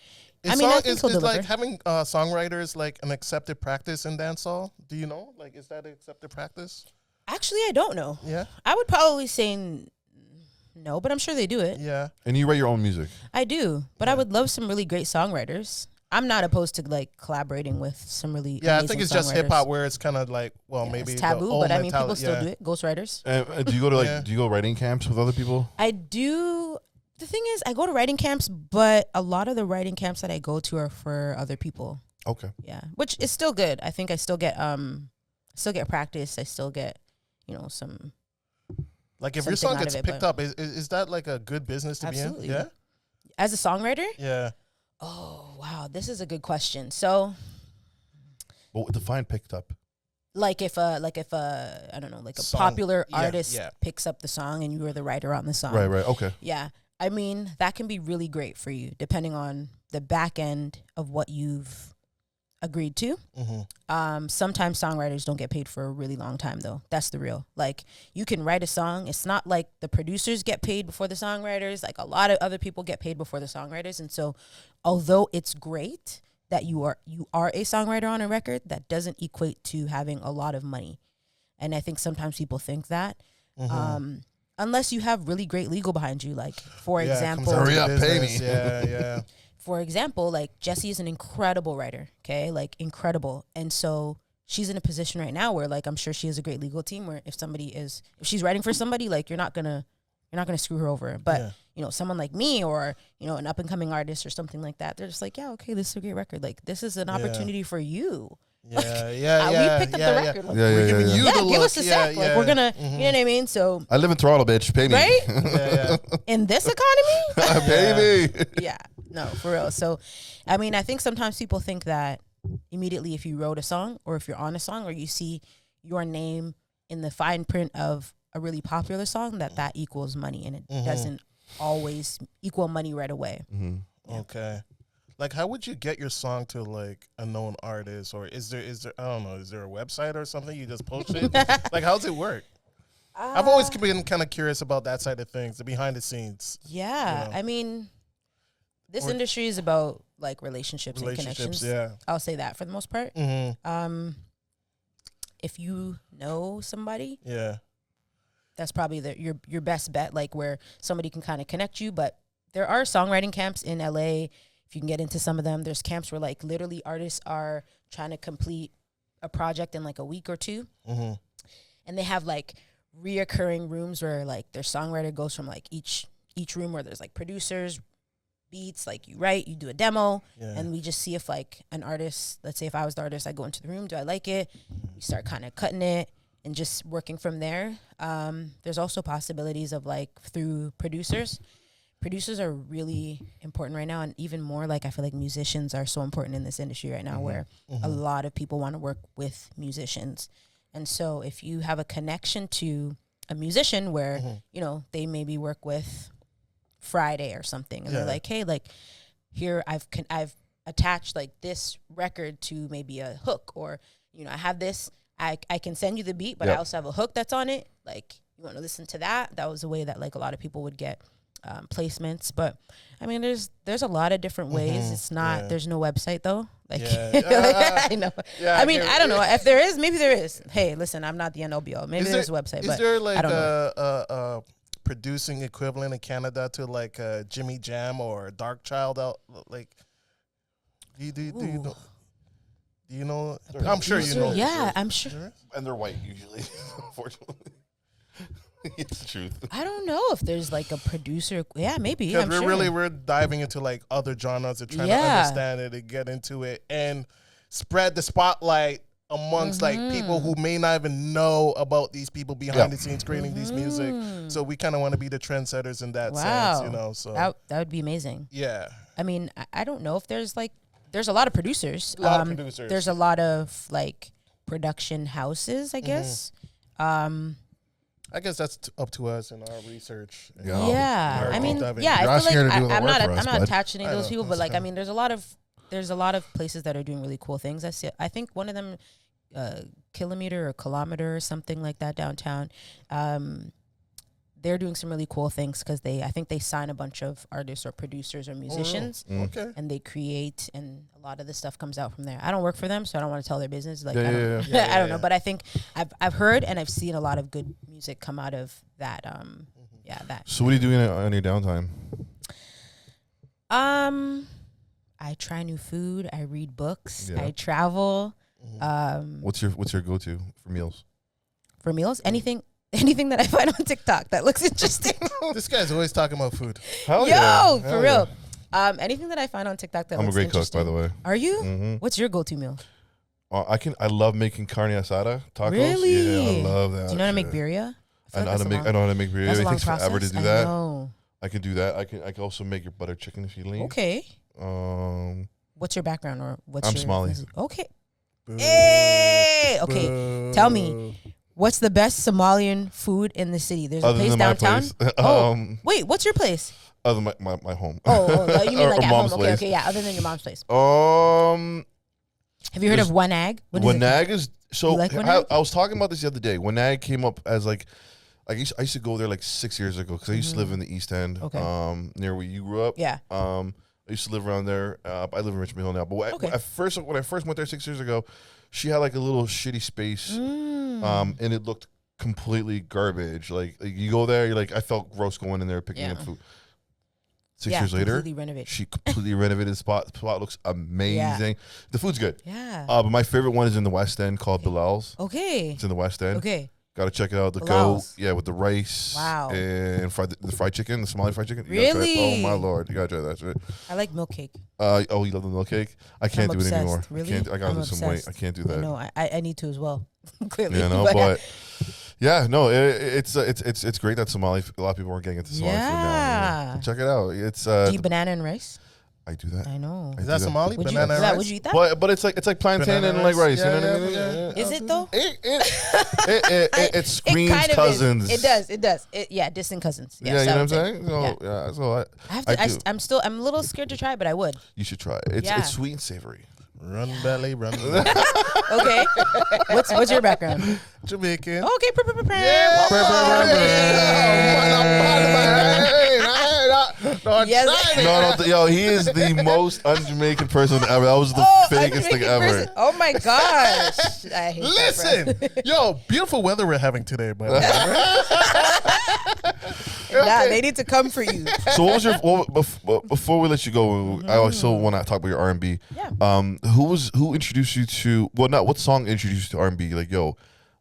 I mean, I think he'll is deliver. like having songwriters like an accepted practice in dancehall. Do you know? Like, is that an accepted practice? Actually, I don't know. Yeah. I would probably say no, but I'm sure they do it. Yeah. And you write your own music. I do, but I would love some really great songwriters. I'm not opposed to like collaborating with some really Yeah, I amazing think it's just songwriters. hip hop where it's kind of like, well, Yeah, maybe it's the taboo, old but I mean, people mentality- still yeah. do it. Ghostwriters. Do you go to Yeah. do you go writing camps with other people? I do. The thing is, I go to writing camps, but a lot of the writing camps that I go to are for other people. Okay. Yeah, which is still good. I think I still get practice. I still get, some. Like if your something song out gets of it, picked but- up, is that like a good business to Absolutely. be in? Yeah. As a songwriter, Yeah. oh wow, this is a good question. So, Well, define picked up. like if a I don't know, like a Song. popular Yeah, artist yeah. picks up the song and you were the writer on the song. Right. Okay. Yeah. I mean, that can be really great for you depending on the back end of what you've agreed to. Mm-hmm. Sometimes songwriters don't get paid for a really long time though. That's the real. Like you can write a song. It's not like the producers get paid before the songwriters. Like a lot of other people get paid before the songwriters. And so although it's great that you are a songwriter on a record, that doesn't equate to having a lot of money. And I think sometimes people think that. Unless you have really great legal behind you, like for Yeah, it example, comes down to Hurry up, pay business. me. Yeah, yeah. for example, like Jessie is an incredible writer, okay? Like incredible. And so she's in a position right now where like I'm sure she has a great legal team where if she's writing for somebody, like you're not gonna screw her over. But Yeah. someone like me or, an up and coming artist or something like that, they're just like, yeah, okay, this is a great record. Like this is an opportunity for you. Yeah, We picked up the record. Like, Yeah. We're giving you yeah, the give look. us a Yeah, sec. yeah. Like we're gonna, you know what I mean? So I live in Toronto, bitch. Pay me. right Yeah, in this economy, Pay me. yeah, no, for real. So, I mean, I think sometimes people think that immediately if you wrote a song or if you're on a song or you see your name in the fine print of a really popular song, that equals money, and it doesn't always equal money right away. Okay. Like, how would you get your song to like a known artist, or is there I don't know, is there a website or something you just post it? Like, how does it work? I've always been kind of curious about that side of things, the behind the scenes. Yeah, You know. I mean, this Or- industry is about like relationships and connections. Yeah. I'll say that for the most part. Mm-hmm. If you know somebody, Yeah. that's probably your best bet, like where somebody can kind of connect you. But there are songwriting camps in LA. If you can get into some of them, there's camps where like literally artists are trying to complete a project in like a week or two. Mm-hmm. And they have like reoccurring rooms where like their songwriter goes from like each room where there's like producers, beats, like you write, you do a demo, Yeah. and we just see if like an artist, let's say if I was the artist, I go into the room, do I like it? We start kind of cutting it and just working from there. There's also possibilities of like through producers producers are really important right now, and even more like I feel like musicians are so important in this industry right now, where a lot of people want to work with musicians. And so if you have a connection to a musician where, you know, they maybe work with Friday or something, and they're like, hey, like here I've attached like this record to maybe a hook, or, you know, I have this, I can send you the beat, but I also have a hook that's on it. Like, you want to listen to that? That was a way that like a lot of people would get placements. But I mean, there's a lot of different ways. It's not, there's no website though. Like, I know. Yeah, I mean, I don't know if there is, maybe there is. Hey, listen, I'm not the end all be all. Maybe there's a website, is but there like I don't know. a producing equivalent in Canada to like Jimmy Jam or Dark Child out? Like, do you know? I'm sure you know. Yeah, I'm sure. And they're white usually, unfortunately. It's the truth. I don't know if there's like a producer. Yeah, maybe. Because we're diving into like other genres and trying to understand it and get into it and spread the spotlight amongst like people who may not even know about these people behind the scenes creating these music. So we kind of want to be the trendsetters in that sense, you know. So that would be amazing. Yeah. I mean, I don't know if there's like, there's a lot of producers. There's a lot of like production houses, I guess. I guess that's up to us in our research. Yeah. I mean, I feel like I'm not attached to any of those people, but like, I mean, there's a lot of places that are doing really cool things. I think one of them, Kilometer or Kilometer or something like that downtown. They're doing some really cool things because I think they sign a bunch of artists or producers or musicians, and they create, and a lot of the stuff comes out from there. I don't work for them, so I don't want to tell their business. Like, I don't know, but I think I've heard and I've seen a lot of good music come out of that. That. So what are you doing on your downtime? I try new food. I read books. I travel. What's your go-to for meals? For meals, anything that I find on TikTok that looks interesting. This guy's always talking about food. For real. Anything that I find on TikTok that I'm looks a great cook, by the way. Are you? What's your go-to meal? I love making carne asada tacos. Really? Yeah, I love that. Do you know how to make birria? I know how to make birria. It takes forever to do that. Know. I can do that. I can also make your butter chicken if you need. Okay. What's your background or what's I'm your Somali. Okay. Hey. Okay. Tell me. What's the best Somalian food in the city? There's a place downtown. Wait, what's your place? Other than my home. You mean like at home? Place. Okay, yeah. Other than your mom's place. Have you heard of Wanag? Wanag is so. Like I was talking about this the other day. Wanag came up as like I used to go there like 6 years ago because I used to live in the East End, near where you grew up. Yeah. I used to live around there. I live in Richmond Hill now. But when I first went there 6 years ago, she had like a little shitty space, and it looked completely garbage. Like you go there, you're like, I felt gross going in there picking up food. 6 years later, she completely renovated the spot. The spot looks amazing. The food's good. Yeah. But my favorite one is in the West End called Bilal's. Okay. It's in the West End. Okay. Got to check it out. The Bilal's. goat, with the rice. Wow. And the fried chicken, the Somali fried chicken. Really? Oh my Lord, you gotta try that shit. I like milk cake. You love the milk cake? I can't do it anymore. Really? I gotta lose some weight. I can't do that. No, I need to as well. Clearly. But yeah, no, it's great that a lot of people are getting into Somali food now. Check it out. It's do you banana and rice? I do that. I know. Is that Somali? Banana and rice? Would you eat that? But it's like plantain and like rice. You know what I mean? Yeah. Is it though? It screams kind of cousins. It does. Distant cousins. Yeah, you know what I'm saying? So I'm a little scared to try it, but I would. You should try it. It's sweet and savory. Run belly, run belly. Okay. What's your background? Jamaican. Okay. Yo, he is the most un-Jamaican person ever. That was the fakest thing ever. Oh my gosh. I hate Listen, yo, beautiful weather we're having today, but they need to come for you. So what was your before we let you go? I also want to talk about your R&B. Yeah. Who introduced you to what song introduced you to R&B? Like, yo,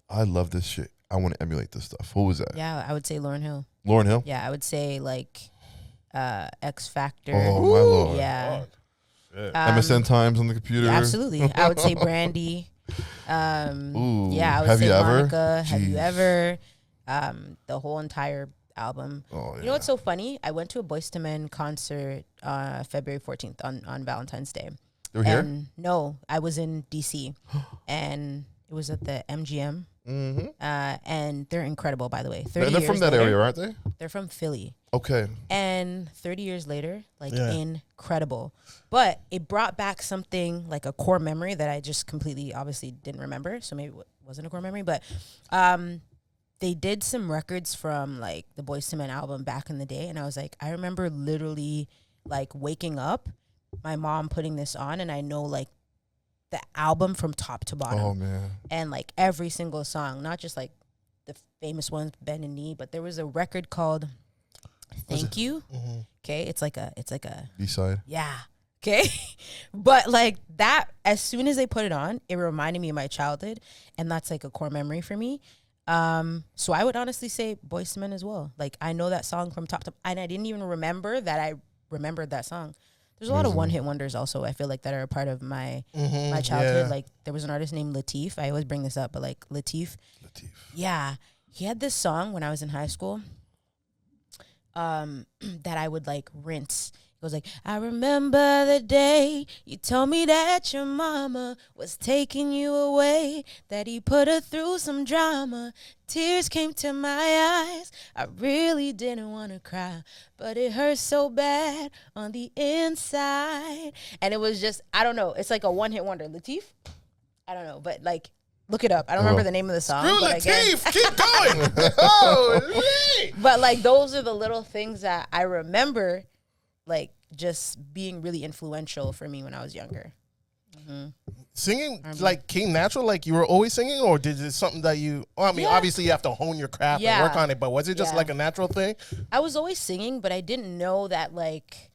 I love this shit. I want to emulate this stuff. Who was that? Yeah, I would say Lauryn Hill. Lauryn Hill? Yeah, I would say like X Factor. Oh my Lord. Yeah. MSN Times on the computer. Yeah, absolutely. I would say Brandy. Ooh. Yeah, I would Have say you ever? Monica. Have you Jeez. ever? The whole entire album. Oh, yeah. You know what's so funny? I went to a Boyz II Men concert February 14th on Valentine's Day. They were here? And no, I was in DC, and it was at the MGM. Mm-hmm. And they're incredible, by the way. They're from that area, aren't they? They're from Philly. Okay. And 30 years later, like incredible. But it brought back something like a core memory that I just completely obviously didn't remember. So maybe it wasn't a core memory. But they did some records from like the Boyz II Men album back in the day. And I was like, I remember literally like waking up, my mom putting this on, and I know like the album from top to bottom. Oh, man. And like every single song, not just like the famous ones, Bend and Knee, but there was a record called Thank You. Mm-hmm. Okay. It's like a B-side. yeah. Okay. But like that, as soon as they put it on, it reminded me of my childhood. And that's like a core memory for me. So I would honestly say Boyz II Men as well. Like I know that song from top to, and I didn't even remember that I remembered that song. There's a lot of one-hit wonders also, I feel like, that are a part of my my childhood. Like, there was an artist named Latif. I always bring this up, but, like, Latif. Yeah. He had this song when I was in high school that I would, like, rinse. It was like, I remember the day you told me that your mama was taking you away, that he put her through some drama. Tears came to my eyes. I really didn't want to cry, but it hurt so bad on the inside. And it was just, I don't know. It's like a one-hit wonder. Latif? I don't know, but like, look it up. I don't remember the name of the song. Screw Latif. Keep going. Oh, but like, those are the little things that I remember, like, just being really influential for me when I was younger. Mm-hmm. Singing like came natural, like you were always singing, or did it something that you? Well, I mean, obviously you have to hone your craft and work on it, but was it just like a natural thing? I was always singing, but I didn't know that like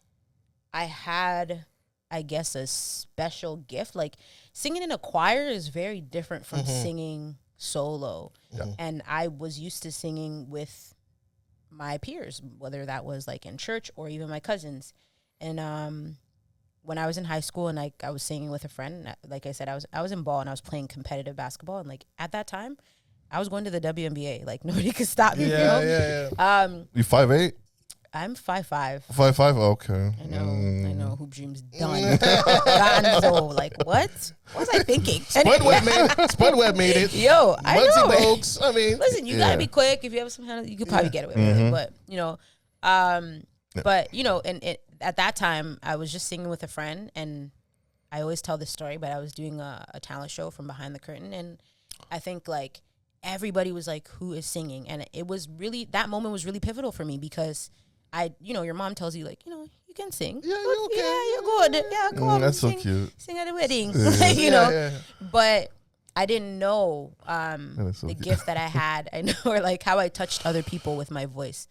I had, I guess, a special gift. Like singing in a choir is very different from singing solo, and I was used to singing with my peers, whether that was like in church or even my cousins. And when I was in high school and like I was singing with a friend, like I said, I was in ball and I was playing competitive basketball, and like at that time I was going to the WNBA. Like nobody could stop me. You 5'8"? I'm 5'5". 5'5"? Okay. I know. Hoop dreams done. Gonzo. Like what? What was I thinking? Spudweb made it. Yo, I know. Folks, I mean, listen, you gotta be quick. If you have some kind of, you could probably get away with it. But and at that time I was just singing with a friend, and I always tell this story, but I was doing a talent show from behind the curtain, and I think like everybody was like, who is singing? And it was really, that moment was really pivotal for me, because your mom tells you like, you can sing. Yeah, you okay. Yeah, you're good. Yeah, come on. That's sing, so cute. Sing at a wedding. Yeah. But I didn't know so cute. gift that I had. I know, or like how I touched other people with my voice.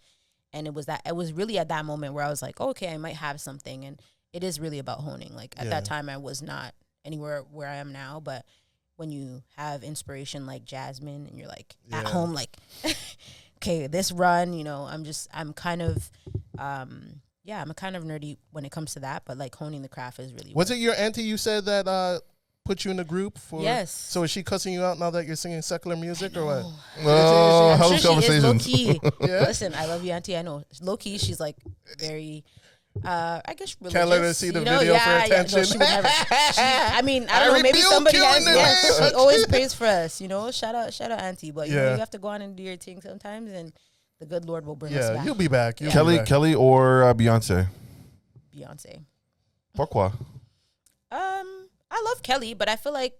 And it was really at that moment where I was like, okay, I might have something. And it is really about honing. Like at that time, I was not anywhere where I am now. But when you have inspiration like Jasmine, and you're like at home, like, okay, this run, I'm kind of, I'm kind of nerdy when it comes to that. But like honing the craft is really. Was it your auntie you said that put you in a group for? Yes. So is she cussing you out now that you're singing secular music or what? No, I'm how's sure the she is conversation? low key. Listen, I love you, auntie. I know. Low key, she's like very, I guess religious. Can't let her see the video for attention. No, she would never. I don't know. Maybe somebody has. Yes, she always prays for us. Shout out, auntie. But you have to go on and do your thing sometimes, and the good Lord will bring us back. You'll be back. Kelly or Beyonce? Beyonce. Pourquoi? I love Kelly, but I feel like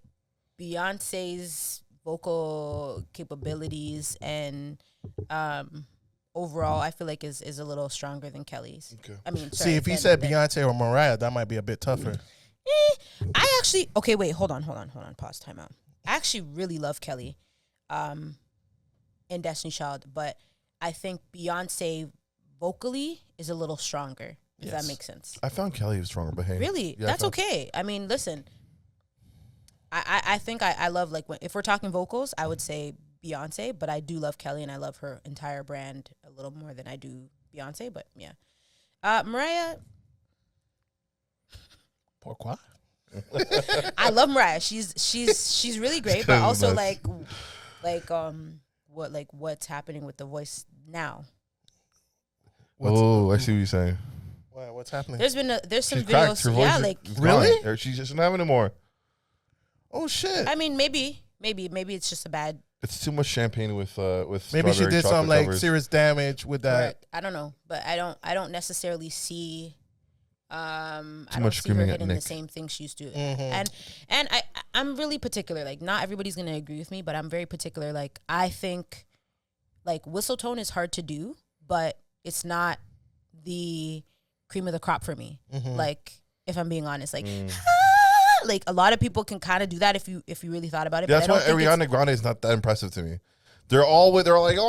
Beyonce's vocal capabilities and overall, I feel like is a little stronger than Kelly's. Okay. I mean, see, if you said Beyonce or Mariah, that might be a bit tougher. I actually, okay, wait, hold on, pause, time out. I actually really love Kelly, in Destiny Child, but I think Beyonce vocally is a little stronger. If that makes sense. I found Kelly was stronger, but hey, really, that's okay. I mean, listen. I think I love, like, if we're talking vocals, I would say Beyonce, but I do love Kelly, and I love her entire brand a little more than I do Beyonce, but yeah. Mariah. Pourquoi? I love Mariah. She's really great, but also what's happening with the voice now? I see what you're saying. What's happening? There's some She's cracked. videos. Her voice Yeah, is like Really? gone. Or she doesn't have it anymore. Oh shit! I mean, maybe it's just a bad. It's too much champagne with Maybe she strawberry did some chocolate like covers. serious damage with that. Correct. I don't know, but I don't necessarily see. I Too don't much see her screaming at hitting the Nick. same thing she used to. Mm-hmm. And I'm really particular. Like, not everybody's gonna agree with me, but I'm very particular. Like, I think like whistle tone is hard to do, but it's not the cream of the crop for me. Mm-hmm. Like, if I'm being honest, like. Like a lot of people can kind of do that if you really thought about it. Yeah, but that's why Ariana Grande is not that impressive to me. They're like, oh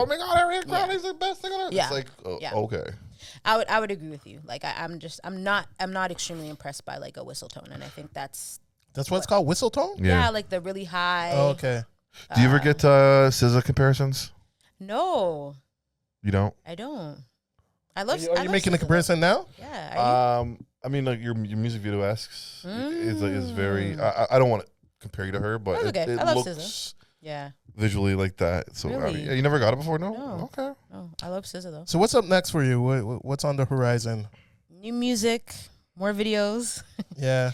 my god, Ariana Grande is the best thing on earth. Yeah. It's like, Yeah. okay. I would agree with you. Like I'm not extremely impressed by like a whistle tone, and I think that's what it's called, whistle tone. yeah, like the really high. Oh, okay. Do you ever get SZA comparisons? No, You don't. I don't. I love. Are you making a comparison now? Yeah. Are you? I mean, like your music video asks is very. I don't want to compare you to her, but That's okay. it I love looks SZA. Yeah. visually like that. So I Really? mean, you never got it before, no? No. Okay. Oh, I love SZA though. So what's up next for you? What's on the horizon? New music, more videos, Yeah.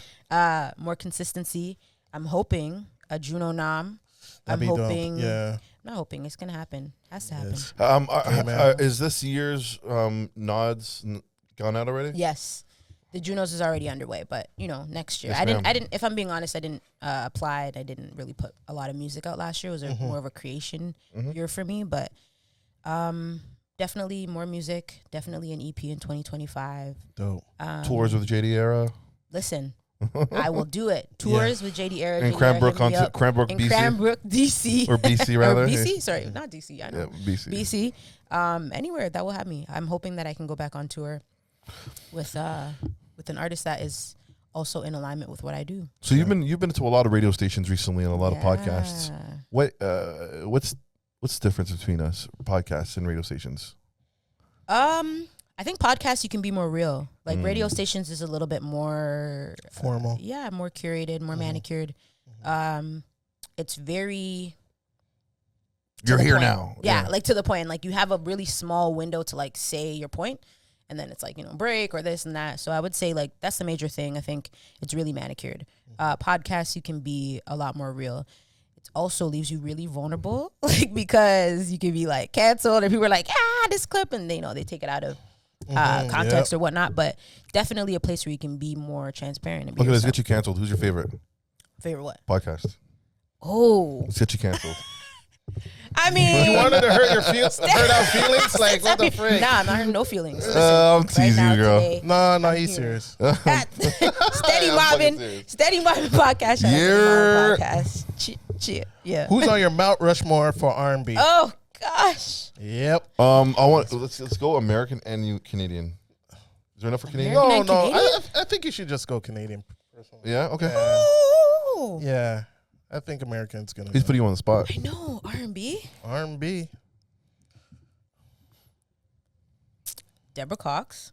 more consistency. I'm hoping a Juno nom. That'd I'm be dope. hoping. Yeah. Not hoping. It's gonna happen. Has to happen. Yes. Is this year's nods gone out already? Yes. The Junos is already underway, but next year. Yes, I didn't. ma'am. If I'm being honest, I didn't apply. I didn't really put a lot of music out last year. It was more of a creation year for me, but definitely more music. Definitely an EP in 2025. Dope. Tours with JD Era. Listen, I will do it. Tours with JD Era. In JD Cranbrook, Era, hit me up. Cranbrook, In BC. Cranbrook, DC. Or BC, rather. Or BC? Sorry, not DC. I know. Yeah, BC. BC. Anywhere that will have me. I'm hoping that I can go back on tour with an artist that is also in alignment with what I do. So you've been to a lot of radio stations recently and a lot of podcasts. What's the difference between us, podcasts and radio stations? I think podcasts you can be more real. Like radio stations is a little bit more Formal. more curated, more manicured. It's very You're here point. now. Yeah, like to the point. Like you have a really small window to like say your point, and then it's like break or this and that. So I would say like that's the major thing. I think it's really manicured. Podcasts you can be a lot more real. It also leaves you really vulnerable, like because you can be like canceled, and people are like this clip, and they take it out of context or whatnot. But definitely a place where you can be more transparent. And be Look at this. yourself. Get you canceled. Who's your favorite Favorite what? podcast? Oh, Let's get you canceled. I mean, You wanted to hurt our feelings? Like what the frick? Nah, I'm not hurting no feelings. I'm teasing you, girl. Today, No, he's serious. at Steady Mobbin Podcast. Shout out to Steady Mobbin Podcast. Yeah. Who's on your Mount Rushmore for R&B? Oh gosh. Yep. Let's go American and Canadian. Is there enough for Canadian? American No. and Canadian? I think you should just go Canadian. Personally. Yeah. Okay. Oh. Yeah. I think American's gonna. He's putting you on the spot. I know R&B. R&B. Deborah Cox.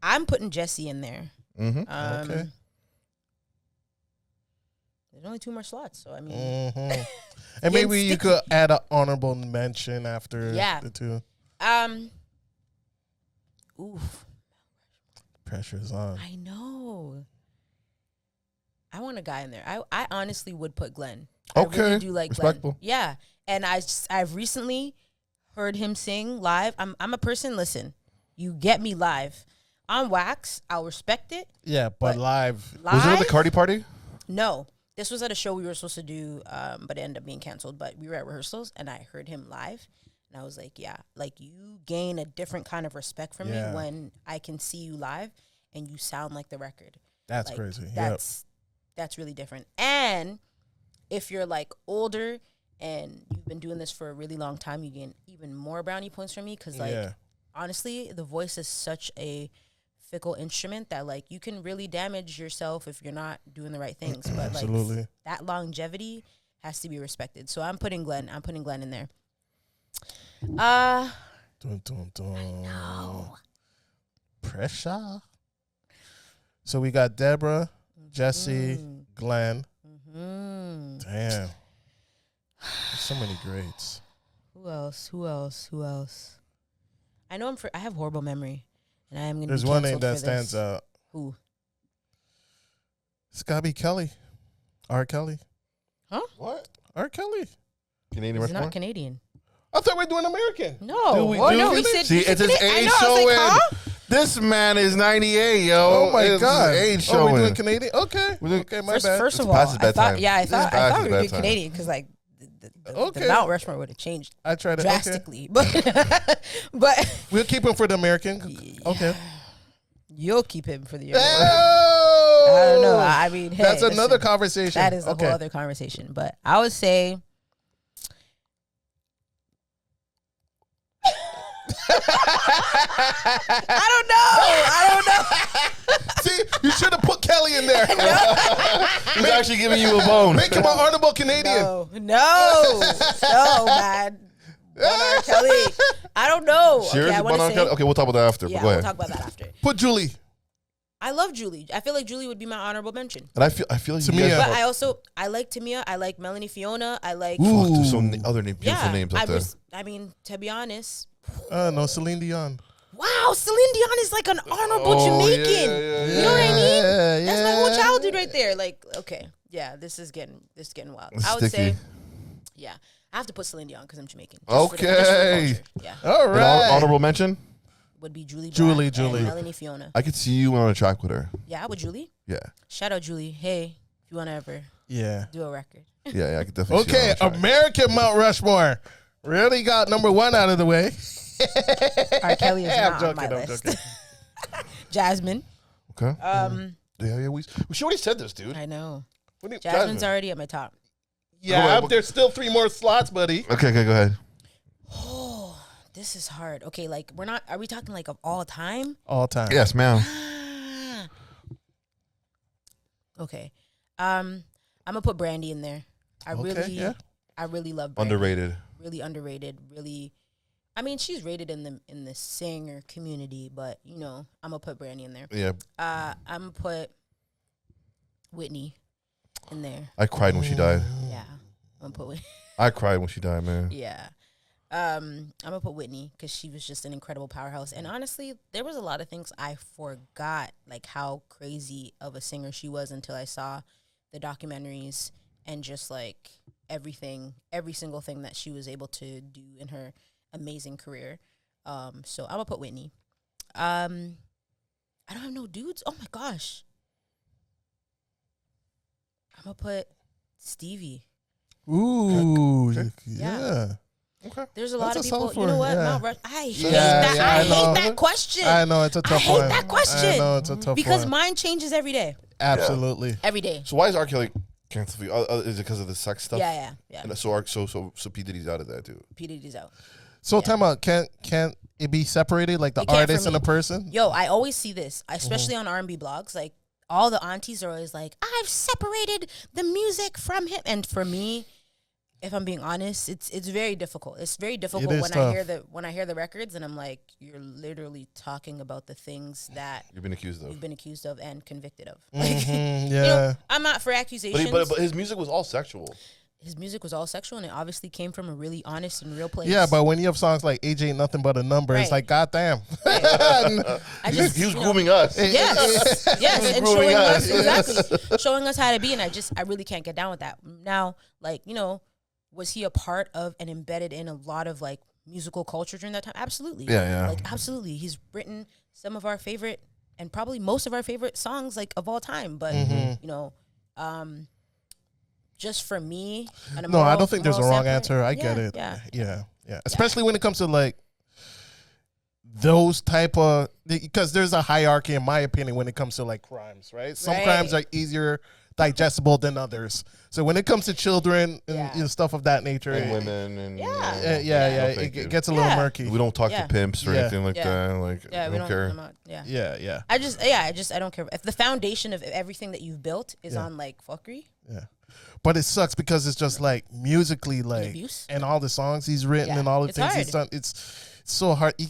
I'm putting Jessie in there. Mm-hmm. Okay. There's only 2 more slots, so I mean, Mm-hmm. And maybe you could add an honorable mention after the 2. Oof. Pressure's on. I know. I want a guy in there. I honestly would put Glenn. Okay. I really do like Respectable. Glenn. Yeah. And I've recently heard him sing live. I'm a person, listen, you get me live. On wax, I'll respect it. Yeah, but live. Was it at the Cardi party? No. This was at a show we were supposed to do, but it ended up being canceled. But we were at rehearsals, and I heard him live. And I was like, yeah, like you gain a different kind of respect from me when I can see you live and you sound like the record. That's like, crazy. That's really different. And if you're like older and you've been doing this for a really long time, you gain even more brownie points from me. Cause like, honestly, the voice is such a fickle instrument that like you can really damage yourself if you're not doing the right things. But like that longevity has to be respected. So I'm putting Glenn in there. Dun, dun, dun. I know. Pressure. So we got Deborah, Jessie, Glenn. Mm-hmm. Damn. There's so many greats. Who else? I know I have horrible memory, and I am going to. There's one name that stands out. Who? It's gotta be Kelly. R. Kelly. Huh? What? R. Kelly. Canadian He's Rushmore? not Canadian. I thought we were doing American. No. We said. See, it's his age showing. This man is 98, yo. Oh my God. His age Oh, showing. we're doing Canadian? Okay. Okay, my bad. First of It's all, past his I thought, bedtime. yeah, I It's thought past we his were doing bedtime. Canadian because like the Okay. Mount Rushmore would have changed I tried to drastically, but we'll keep him for the American. Okay. you'll keep him for the. Oh! I don't know. I mean, hey, that's another listen, conversation. that is a whole other conversation. But I would say. I don't know. See, you should have put Kelly in there. He's actually giving you a bone. Make him an honorable Canadian. No, man. R. Kelly. I don't know. Seriously, I wanna say, okay, we'll talk about that after. yeah, but go we'll ahead. talk about that after. Put Julie. I love Julie. I feel like Julie would be my honorable mention. And I feel like To you me, guys But I like Tamia. I like Melanie Fiona. I like. fuck, there's so many other beautiful Yeah, names up there. I mean, to be honest, No, Celine Dion. wow, Celine Dion is like an honorable Jamaican. yeah. You know what I mean? Yeah, That's my whole childhood right there. Like, okay, yeah, this is getting wild. It's I would sticky. say, yeah, I have to put Celine Dion because I'm Jamaican. Okay. Yeah, All An right. honorable mention? would be Julie. Julie, Black and Julie. Melanie Fiona. I could see you on a track with her. Yeah, with Julie. Yeah. Shout out Julie. Hey, if you wanna ever Yeah. do a record. Yeah, I could definitely see Okay, you on a track. American Mount Rushmore. Really got number 1 out of the way. R. Kelly is I'm not joking, on my I'm list. joking. Jasmine. Okay. Yeah, she already said this, dude. I know. What do you- Jasmine's already at my top. Yeah, Go ahead. there's still 3 more slots, buddy. Okay, go ahead. Oh, this is hard. Okay, like are we talking like of all time? All time. Yes, ma'am. Okay. I'm gonna put Brandy in there. I yeah. really love Brandy. Underrated. Really underrated. Really, I mean, she's rated in the singer community, but you know, I'm gonna put Brandy in there. Yeah. I'm gonna put Whitney in there. I cried when she died. Yeah, I'm gonna put Whitney. I cried when she died, man. Yeah. I'm gonna put Whitney because she was just an incredible powerhouse. And honestly, there was a lot of things I forgot, like how crazy of a singer she was until I saw the documentaries and just like every single thing that she was able to do in her amazing career. So I'm gonna put Whitney. I don't have no dudes. Oh my gosh. I'm gonna put Stevie. Ooh, Okay. yeah. Okay. There's a lot That's of a people. solid You know one, what? yeah. Mount Rush. I hate Yeah, that. yeah, I I know. hate that question. I know it's a tough hate one. that question. I know it's a tough because one. mine changes every day. Absolutely. Every day. So why is R. Kelly canceled for you? Is it because of the sex stuff? Yeah. And so P Diddy's out of that too. P. Diddy's out. So time out. Can't it be separated, like the It can't for artist and me. the person? Yo, I always see this, especially on R&B blogs. Like all the aunties are always like, "I've separated the music from him." And for me, if I'm being honest, it's very difficult. It's very difficult is when tough. I hear the records and I'm like, you're literally talking about the things that You've been accused of. you've been accused of and convicted of. Yeah. You know, I'm not for accusations. But his music was all sexual. His music was all sexual, and it obviously came from a really honest and real place. Yeah, but when you have songs like "Age Ain't Nothing But a Number," it's Right. like, goddamn. I He just, was you know, grooming us. Yes, yes, and Grooming showing us. us exactly, showing us how to be, and I really can't get down with that. Now, like, you know, was he a part of and embedded in a lot of like musical culture during that time? Absolutely. Yeah. Like absolutely, he's written some of our favorite and probably most of our favorite songs like of all time. But you know, just for me, No, I don't think there's a wrong standpoint, answer. I get it. Yeah. Yeah. Especially when it comes to like those type of, because there's a hierarchy in my opinion when it comes to like crimes, right? Some Right. crimes are easier digestible than others. So when it comes to children and Yeah. you know, stuff of that nature, And women and Yeah. No, thank you. it gets a little Yeah. murky. We don't talk Yeah. to pimps or Yeah. anything like Yeah. that. Like Yeah, I we don't care. I'm not, yeah. Yeah. I don't care if the foundation of everything that you've built is on like fuckery. Yeah. But it sucks because it's just like musically like abuse. and all the songs he's written Yeah. and all the It's things he's hard. done. It's so hard. You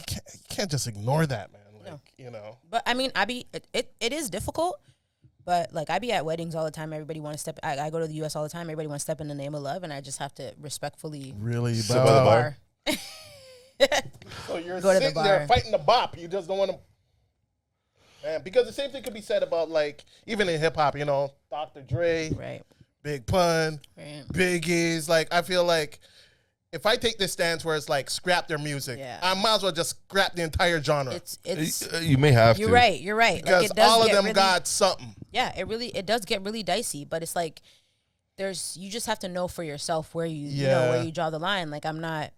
can't just ignore that, man. Like, No. you know. But I mean, it is difficult. But like I be at weddings all the time. Everybody want to step. I go to the U.S. all the time. Everybody want to step in the name of love, and I just have to respectfully Really Sit by the bow. bar. So you're Go to the sitting there bar. fighting the bop. You just don't want to. Man, because the same thing could be said about, like, even in hip hop, you know, Dr. Dre, Right. Big Pun, Right. Biggie's. Like, I feel like if I take this stance where it's like scrap their music, Yeah. I might as well just scrap the entire genre. It's You may have you're to. right. You're right. because Like, it does all of get them really, got something. Yeah, it does get really dicey, but it's like you just have to know for yourself where you know where you draw the line. Like I'm not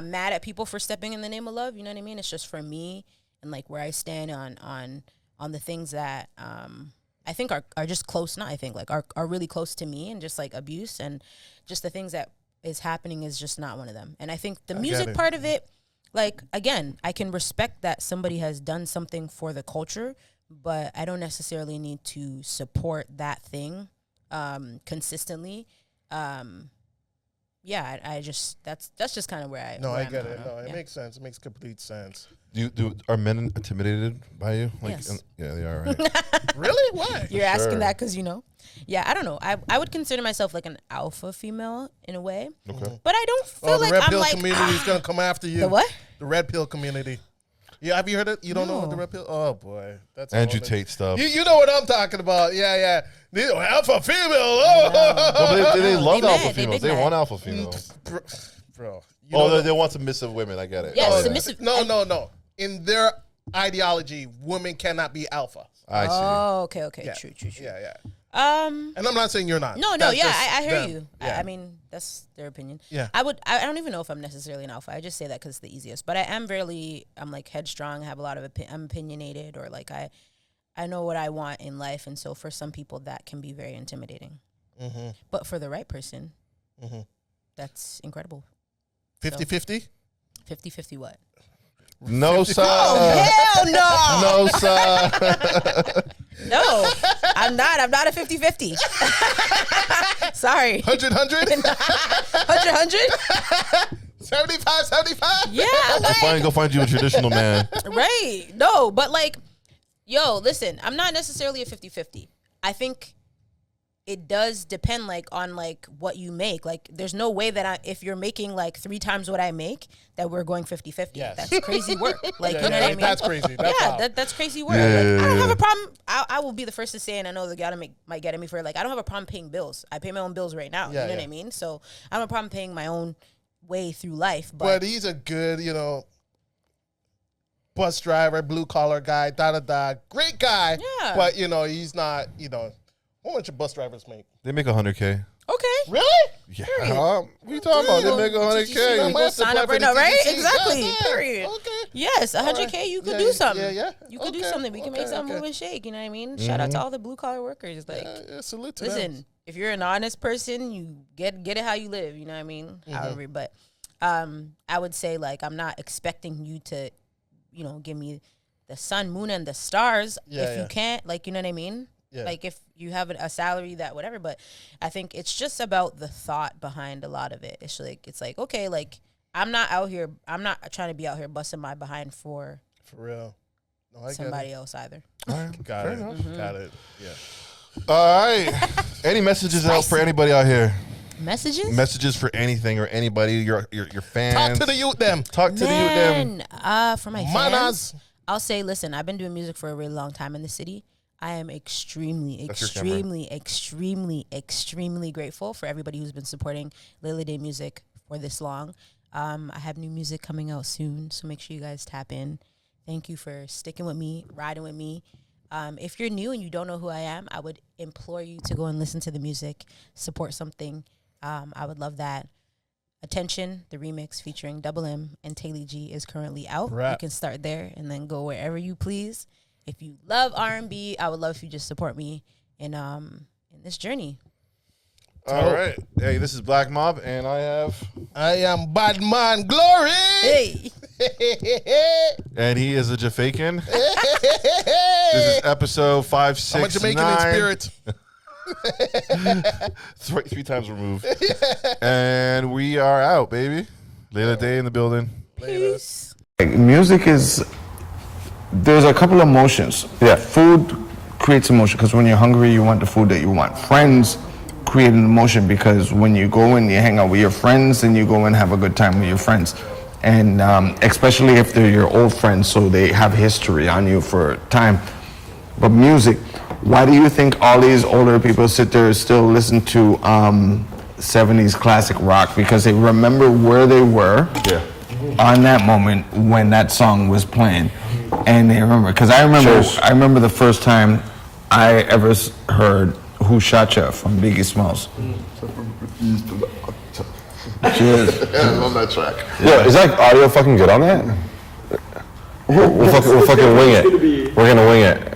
mad at people for stepping in the name of love, you know what I mean? It's just for me and like where I stand on the things that I think are just close, not I think, like are really close to me, and just like abuse and just the things that is happening is just not one of them. And I think the music part of it, like, again, I can respect that somebody has done something for the culture, but I don't necessarily need to support that thing consistently. Yeah, I just that's just kind of where I. No, where I I'm get at it. now. No, it Yeah. makes sense. It makes complete sense. Are men intimidated by you? Like, Yes. Yeah, they are, right? Really? Why? You're Sure. asking that because yeah, I don't know. I would consider myself like an alpha female in a way, Okay. but I don't feel Oh, the like red I'm pill like community is gonna come after you. the what? The red pill community. Yeah, have you heard it? You don't know No. the red pill? Oh boy, that's Andrew all Tate stuff. You know what I'm talking about? Yeah. These are alpha female. No, but they love They alpha mad. They females. big They mad. want alpha females. Bro. They want submissive women. I get it. Yeah, Oh, submissive. No. In their ideology, women cannot be alpha. I see. Oh, okay. Yeah. True. Yeah. Um, And I'm not saying you're not. no, That's yeah, just I hear them. you. Yeah. I mean, that's their opinion. Yeah. I don't even know if I'm necessarily an alpha. I just say that because it's the easiest. But I'm like headstrong. I have a lot of I'm opinionated, or like I know what I want in life, and so for some people that can be very intimidating. Mm-hmm. But for the right person, Mm-hmm. that's incredible. 50-50? 50-50 what? No, sir. Hell no! No, sir. No, I'm not a 50-50. Sorry. 100? 100? 75? Yeah, Go find you a traditional man. right. No, but like, yo, listen, I'm not necessarily a 50-50. I think it does depend like on like what you make. Like there's no way that if you're making like 3 times what I make, that we're going 50-50. Yes. That's crazy work. Like, Yeah, you know what I mean? that's crazy. That's yeah, wild. that's crazy work. Yeah, Like, I don't yeah. have a problem. I will be the first to say, and I know the guy might get at me for it. Like, I don't have a problem paying bills. I pay my own bills right now. Yeah, you know yeah. what I mean? So I don't have a problem paying my own way through life. But he's a good, bus driver, blue collar guy, great guy. Yeah. But, he's not, how much do bus drivers make? They make $100K. okay. Really? Yeah. Period. What are you talking about? They make TTC $100K. people sign up right now, right? TTC. Exactly. Yeah, Period. Okay. Yes, 100K, you could do something. Yeah. You could do Okay, something. We can make okay, something okay. move and shake. You know what I mean? Shout out to all the blue collar workers. Like, Yeah, salute to them. listen, if you're an honest person, you get it how you live. You know what I mean? However, but I would say like I'm not expecting you to, give me the sun, moon, and the stars if you can't. Like, you know what I mean? Yeah. Like if you have a salary that whatever. But I think it's just about the thought behind a lot of it. It's like okay, like I'm not trying to be out here busting my behind for real. No, I somebody else either. Got it. Got it. Yeah. All right. Any messages out for anybody out here? Messages? Messages for anything or anybody, your fans. Talk to the youth, them. Talk to the youth, them. For my Manas. fans, I'll say, listen, I've been doing music for a really long time in the city. I am extremely grateful for everybody who's been supporting Leila Dey music for this long. I have new music coming out soon, so make sure you guys tap in. Thank you for sticking with me, riding with me. If you're new and you don't know who I am, I would implore you to go and listen to the music, support something. I would love that. Attention, the remix featuring Double M and Taylee G is currently out. Rap. You can start there and then go wherever you please. If you love R&B, I would love if you just support me in this journey. All right. Hey, this is Black Mob, and I am Bad Man Glory. Hey, and he is a Jamaican. This is episode 569. I'm a Jamaican in spirit. Three times removed. And we are out, baby. Leila Dey in the building. peace. Music is, there's a couple of emotions. Yeah, food creates emotion because when you're hungry, you want the food that you want. Friends create an emotion because when you go and you hang out with your friends and you go and have a good time with your friends. and especially if they're your old friends, so they have history on you for time. But music, why do you think all these older people sit there and still listen to 70s classic rock? Because they remember where they were on that moment when that song was playing, and they remember. Because I remember the first time I ever heard "Who Shot Ya" from Biggie Smalls. Cheers. I love that track. Yo, is that audio fucking good on that? We'll fucking wing it. We're gonna wing it.